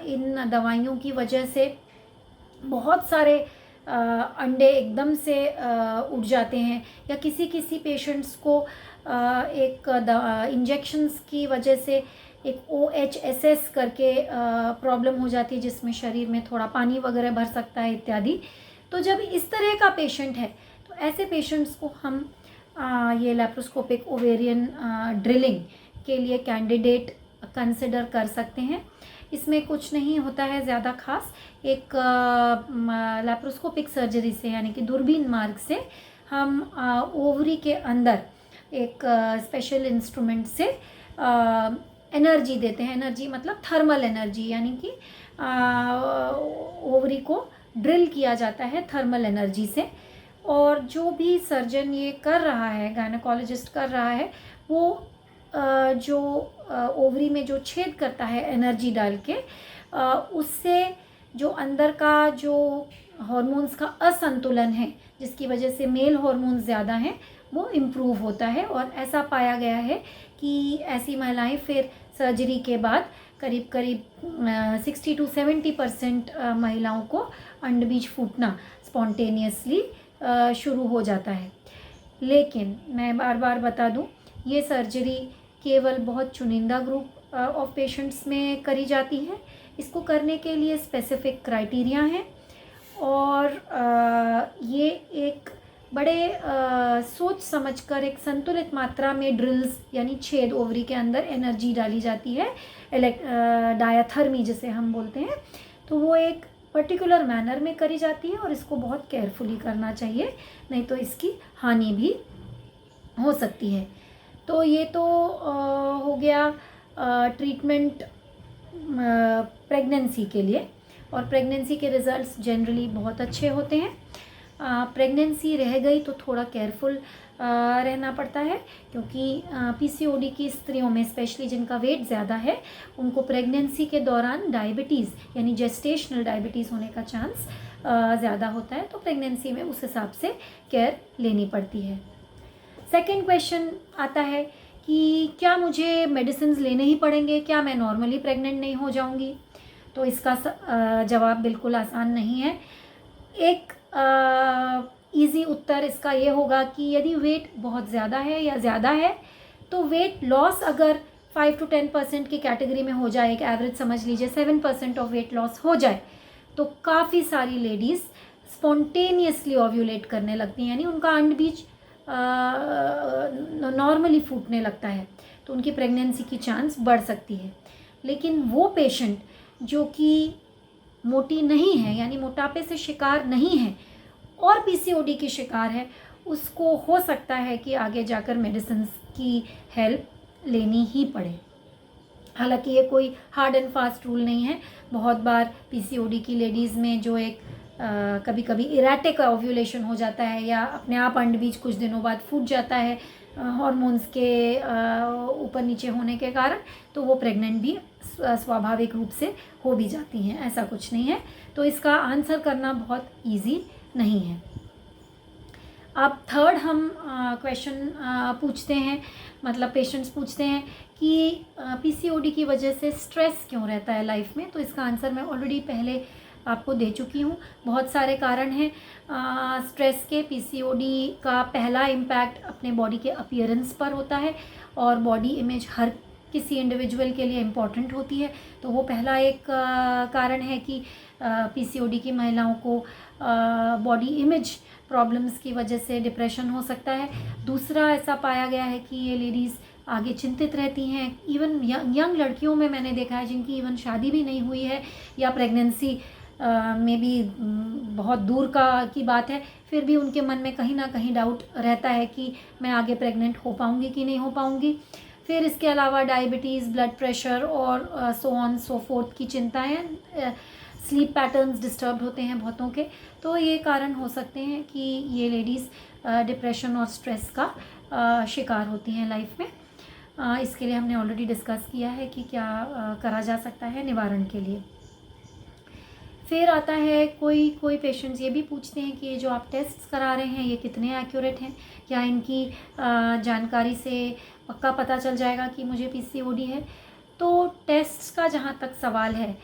इन दवाइयों की वजह से बहुत सारे अंडे एकदम से उठ जाते हैं या किसी किसी पेशेंट्स को एक इंजेक्शंस की वजह से एक OHSS करके प्रॉब्लम हो जाती है जिसमें शरीर में थोड़ा पानी वगैरह भर सकता है इत्यादि। तो जब इस तरह का पेशेंट है तो ऐसे पेशेंट्स को हम ये लैप्रोस्कोपिक ओवेरियन ड्रिलिंग के लिए कैंडिडेट कंसिडर कर सकते हैं। इसमें कुछ नहीं होता है ज़्यादा खास, एक लैप्रोस्कोपिक सर्जरी से यानी कि दूरबीन मार्ग से हम ओवरी के अंदर एक स्पेशल इंस्ट्रूमेंट से एनर्जी देते हैं। एनर्जी मतलब थर्मल एनर्जी, यानी कि ओवरी को ड्रिल किया जाता है थर्मल एनर्जी से। और जो भी सर्जन ये कर रहा है, गायनेकोलॉजिस्ट कर रहा है, वो जो ओवरी में जो छेद करता है एनर्जी डाल के, उससे जो अंदर का जो हार्मोन्स का असंतुलन है जिसकी वजह से मेल हार्मोन्स ज़्यादा हैं वो इम्प्रूव होता है। और ऐसा पाया गया है कि ऐसी महिलाएं फिर सर्जरी के बाद करीब करीब 60 to 70% महिलाओं को अंडबीज फूटना स्पॉन्टेनियसली शुरू हो जाता है। लेकिन मैं बार बार बता दूं, ये सर्जरी केवल बहुत चुनिंदा ग्रुप ऑफ पेशेंट्स में करी जाती है। इसको करने के लिए स्पेसिफिक क्राइटेरिया हैं और ये एक बड़े सोच समझकर एक संतुलित मात्रा में ड्रिल्स यानी छेद ओवरी के अंदर एनर्जी डाली जाती है, डायाथर्मी जिसे हम बोलते हैं। तो वो एक पर्टिकुलर मैनर में करी जाती है और इसको बहुत केयरफुली करना चाहिए, नहीं तो इसकी हानि भी हो सकती है। तो ये तो हो गया ट्रीटमेंट प्रेगनेंसी के लिए, और प्रेगनेंसी के रिज़ल्ट्स जनरली बहुत अच्छे होते हैं। प्रेगनेंसी रह गई तो थोड़ा केयरफुल रहना पड़ता है, क्योंकि पीसीओडी की स्त्रियों में स्पेशली जिनका वेट ज़्यादा है, उनको प्रेगनेंसी के दौरान डायबिटीज़ यानी जेस्टेशनल डायबिटीज़ होने का चांस ज़्यादा होता है। तो प्रेगनेंसी में उस हिसाब से केयर लेनी पड़ती है। सेकेंड क्वेश्चन आता है कि क्या मुझे मेडिसिन लेने ही पड़ेंगे, क्या मैं नॉर्मली प्रेग्नेंट नहीं हो जाऊंगी? तो इसका जवाब बिल्कुल आसान नहीं है। एक इजी उत्तर इसका ये होगा कि यदि वेट बहुत ज़्यादा है या ज़्यादा है, तो वेट लॉस अगर 5 to 10% की कैटेगरी में हो जाए, एक एवरेज समझ लीजिए 7% ऑफ वेट लॉस हो जाए, तो काफ़ी सारी लेडीज़ स्पॉन्टेनियसली ओव्यूलेट करने लगती हैं, यानी उनका अंडबीज नॉर्मली फूटने लगता है, तो उनकी प्रेगनेंसी की चांस बढ़ सकती है। लेकिन वो पेशेंट जो कि मोटी नहीं है, यानी मोटापे से शिकार नहीं है और पीसीओडी की शिकार है, उसको हो सकता है कि आगे जाकर मेडिसिन की हेल्प लेनी ही पड़े। हालांकि ये कोई हार्ड एंड फास्ट रूल नहीं है। बहुत बार पीसीओडी की लेडीज़ में जो एक कभी कभी इरेटिक ओव्यूलेशन हो जाता है, या अपने आप अंडबीज कुछ दिनों बाद फूट जाता है हार्मोन्स के ऊपर नीचे होने के कारण, तो वो प्रेग्नेंट भी स्वाभाविक रूप से हो भी जाती हैं, ऐसा कुछ नहीं है। तो इसका आंसर करना बहुत इजी नहीं है। अब थर्ड हम क्वेश्चन पूछते हैं, मतलब पेशेंट्स पूछते हैं कि पीसीओडी की वजह से स्ट्रेस क्यों रहता है लाइफ में। तो इसका आंसर मैं ऑलरेडी पहले आपको दे चुकी हूँ। बहुत सारे कारण हैं स्ट्रेस के। पीसीओडी का पहला इम्पैक्ट अपने बॉडी के अपीयरेंस पर होता है, और बॉडी इमेज हर किसी इंडिविजुअल के लिए इम्पॉर्टेंट होती है। तो वो पहला एक कारण है कि पीसीओडी की महिलाओं को बॉडी इमेज प्रॉब्लम्स की वजह से डिप्रेशन हो सकता है। दूसरा, ऐसा पाया गया है कि ये लेडीज़ आगे चिंतित रहती हैं। इवन यंग लड़कियों में मैंने देखा है जिनकी इवन शादी भी नहीं हुई है, या प्रेगनेंसी में भी बहुत दूर की बात है, फिर भी उनके मन में कहीं ना कहीं डाउट रहता है कि मैं आगे प्रेग्नेंट हो पाऊँगी कि नहीं हो पाऊँगी। फिर इसके अलावा डायबिटीज़, ब्लड प्रेशर और सो ऑन सो फोर्थ की चिंताएं, स्लीप पैटर्न्स डिस्टर्ब होते हैं बहुतों के। तो ये कारण हो सकते हैं कि ये लेडीज़ डिप्रेशन और स्ट्रेस का शिकार होती हैं लाइफ में। इसके लिए हमने ऑलरेडी डिस्कस किया है कि क्या करा जा सकता है निवारण के लिए। फिर आता है कोई पेशेंट्स ये भी पूछते हैं कि ये जो आप टेस्ट्स करा रहे हैं ये कितने एक्यूरेट हैं, क्या इनकी जानकारी से पक्का पता चल जाएगा कि मुझे पीसीओडी है। तो टेस्ट्स का जहाँ तक सवाल है,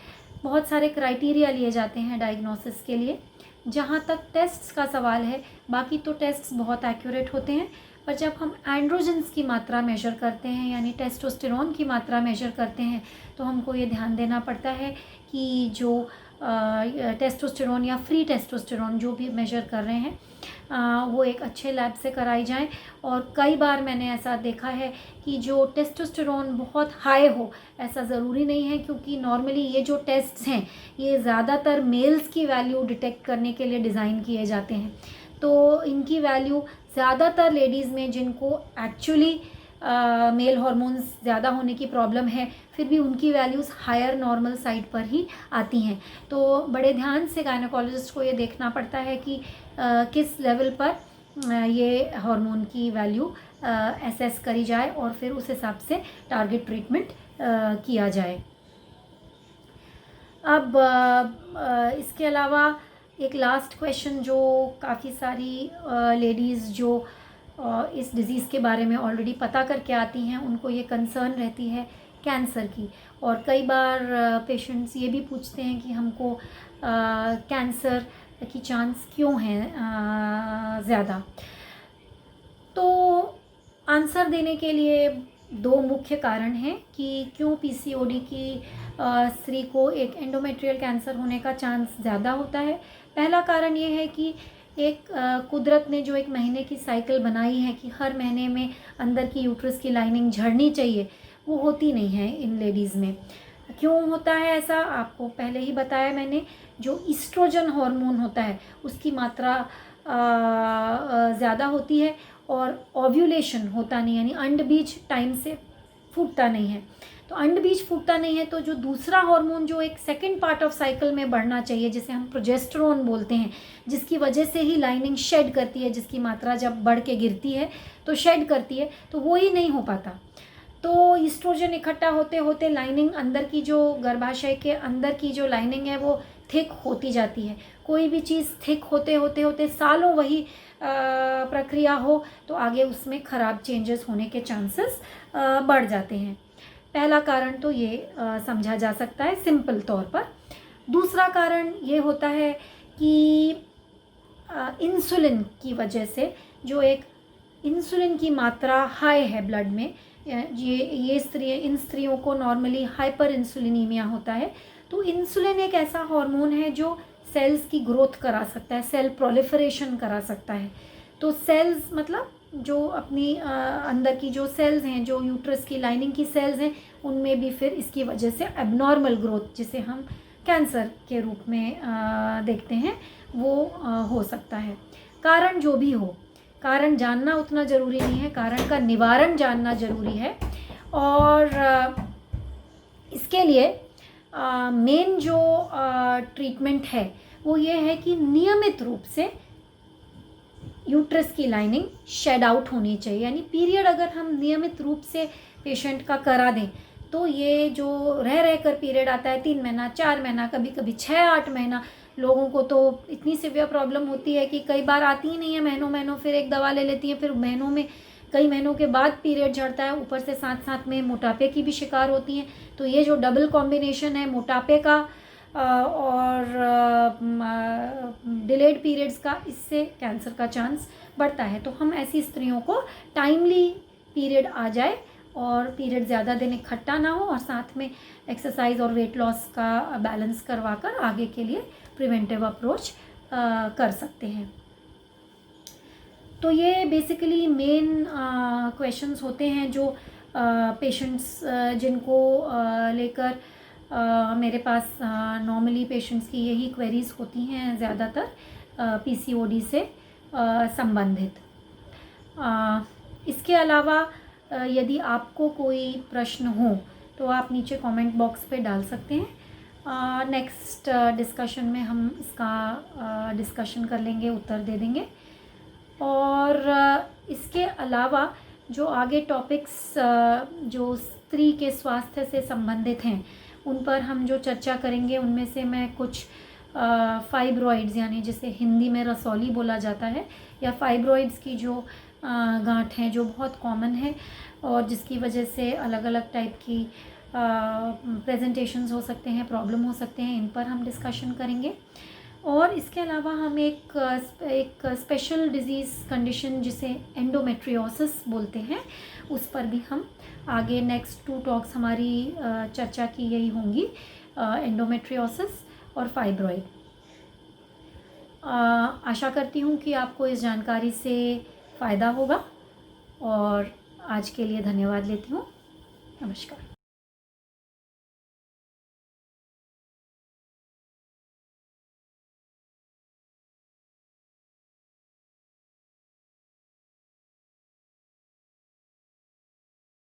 बहुत सारे क्राइटेरिया लिए जाते हैं डायग्नोसिस के लिए। जहाँ तक टेस्ट्स का सवाल है, बाकी तो टेस्ट्स बहुत एक्यूरेट होते हैं, पर जब हम एंड्रोजन्स की मात्रा मेजर करते हैं, यानी टेस्टोस्टेरोन की मात्रा मेजर करते हैं, तो हमको ये ध्यान देना पड़ता है कि जो टेस्टोस्टेरोन या फ्री टेस्टोस्टेरोन जो भी मेजर कर रहे हैं वो एक अच्छे लैब से कराई जाए। और कई बार मैंने ऐसा देखा है कि जो टेस्टोस्टेरोन बहुत हाई हो, ऐसा ज़रूरी नहीं है, क्योंकि नॉर्मली ये जो टेस्ट्स हैं ये ज़्यादातर मेल्स की वैल्यू डिटेक्ट करने के लिए डिज़ाइन किए जाते हैं। तो इनकी वैल्यू ज़्यादातर लेडीज़ में जिनको एक्चुअली मेल हार्मोन्स ज़्यादा होने की प्रॉब्लम है, फिर भी उनकी वैल्यूज़ हायर नॉर्मल साइड पर ही आती हैं। तो बड़े ध्यान से गायनेकोलॉजिस्ट को ये देखना पड़ता है कि किस लेवल पर ये हार्मोन की वैल्यू एसेस करी जाए, और फिर उस हिसाब से टारगेट ट्रीटमेंट किया जाए। अब इसके अलावा एक लास्ट क्वेश्चन जो काफ़ी सारी लेडीज़ जो इस डिज़ीज़ के बारे में ऑलरेडी पता करके आती हैं, उनको ये कंसर्न रहती है कैंसर की। और कई बार पेशेंट्स ये भी पूछते हैं कि हमको कैंसर की चांस क्यों हैं ज़्यादा। तो आंसर देने के लिए दो मुख्य कारण हैं कि क्यों पीसीओडी की स्त्री को एक एंडोमेट्रियल कैंसर होने का चांस ज़्यादा होता है। पहला कारण ये है कि एक कुदरत ने जो एक महीने की साइकिल बनाई है कि हर महीने में अंदर की यूट्रस की लाइनिंग झड़नी चाहिए, वो होती नहीं है इन लेडीज़ में। क्यों होता है ऐसा, आपको पहले ही बताया मैंने। जो ईस्ट्रोजन हार्मोन होता है उसकी मात्रा ज़्यादा होती है और ओव्यूलेशन होता नहीं, यानी अंडबीज टाइम से फूटता नहीं है। तो अंडबीज फूटता नहीं है तो जो दूसरा हार्मोन जो एक सेकंड पार्ट ऑफ साइकिल में बढ़ना चाहिए, जिसे हम प्रोजेस्टेरोन बोलते हैं, जिसकी वजह से ही लाइनिंग शेड करती है, जिसकी मात्रा जब बढ़ के गिरती है तो शेड करती है, तो वो ही नहीं हो पाता। तो ईस्ट्रोजन इकट्ठा होते होते लाइनिंग अंदर की जो गर्भाशय के अंदर की जो लाइनिंग है वो थिक होती जाती है। कोई भी चीज़ थिक होते होते होते सालों वही प्रक्रिया हो तो आगे उसमें ख़राब चेंजेस होने के चांसेस बढ़ जाते हैं। पहला कारण तो ये समझा जा सकता है सिंपल तौर पर। दूसरा कारण ये होता है कि इंसुलिन की वजह से, जो एक इंसुलिन की मात्रा हाई है ब्लड में, इन स्त्रियों को नॉर्मली हाइपर इंसुलिनीमिया होता है। तो इंसुलिन एक ऐसा हार्मोन है जो सेल्स की ग्रोथ करा सकता है, सेल प्रोलिफरेशन करा सकता है। तो सेल्स मतलब जो अपनी अंदर की जो सेल्स हैं, जो यूट्रस की लाइनिंग की सेल्स हैं, उनमें भी फिर इसकी वजह से एबनॉर्मल ग्रोथ, जिसे हम कैंसर के रूप में देखते हैं, वो हो सकता है। कारण जो भी हो, कारण जानना उतना ज़रूरी नहीं है, कारण का निवारण जानना ज़रूरी है। और इसके लिए मेन जो ट्रीटमेंट है वो ये है कि नियमित रूप से यूट्रस की लाइनिंग शेड आउट होनी चाहिए। यानी पीरियड अगर हम नियमित रूप से पेशेंट का करा दें तो ये जो रह कर पीरियड आता है 3 महीना 4 महीना, कभी कभी 6-8 महीना, लोगों को तो इतनी सिवियर प्रॉब्लम होती है कि कई बार आती ही नहीं है महीनों, फिर एक दवा ले लेती है, फिर कई महीनों के बाद पीरियड झड़ता है, ऊपर से साथ साथ में मोटापे की भी शिकार होती हैं। तो ये जो डबल कॉम्बिनेशन है मोटापे का और डिलेड पीरियड्स का, इससे कैंसर का चांस बढ़ता है। तो हम ऐसी स्त्रियों को टाइमली पीरियड आ जाए और पीरियड ज़्यादा दिन इकट्ठा ना हो, और साथ में एक्सरसाइज और वेट लॉस का बैलेंस करवाकर आगे के लिए प्रिवेंटिव अप्रोच कर सकते हैं। तो ये बेसिकली मेन क्वेश्चंस होते हैं जो पेशेंट्स जिनको लेकर मेरे पास नॉर्मली पेशेंट्स की यही क्वेरीज होती हैं ज़्यादातर पीसीओडी से संबंधित। इसके अलावा यदि आपको कोई प्रश्न हो तो आप नीचे कमेंट बॉक्स पे डाल सकते हैं। नेक्स्ट डिस्कशन में हम इसका डिस्कशन कर लेंगे, उत्तर दे देंगे। और इसके अलावा जो आगे टॉपिक्स जो स्त्री के स्वास्थ्य से संबंधित हैं उन पर हम जो चर्चा करेंगे, उनमें से मैं कुछ फाइब्रॉइड्स, यानी जिसे हिंदी में रसौली बोला जाता है, या फाइब्रॉइड्स की जो गांठ हैं जो बहुत कॉमन है और जिसकी वजह से अलग अलग टाइप की प्रेजेंटेशंस हो सकते हैं, प्रॉब्लम हो सकते हैं, इन पर हम डिस्कशन करेंगे। और इसके अलावा हम एक स्पेशल डिजीज़ कंडीशन जिसे एंडोमेट्रियोसिस बोलते हैं, उस पर भी हम आगे नेक्स्ट 2 टॉक्स हमारी चर्चा की यही होंगी, एंडोमेट्रियोसिस और फाइब्रॉइड। आशा करती हूँ कि आपको इस जानकारी से फ़ायदा होगा और आज के लिए धन्यवाद लेती हूँ। नमस्कार।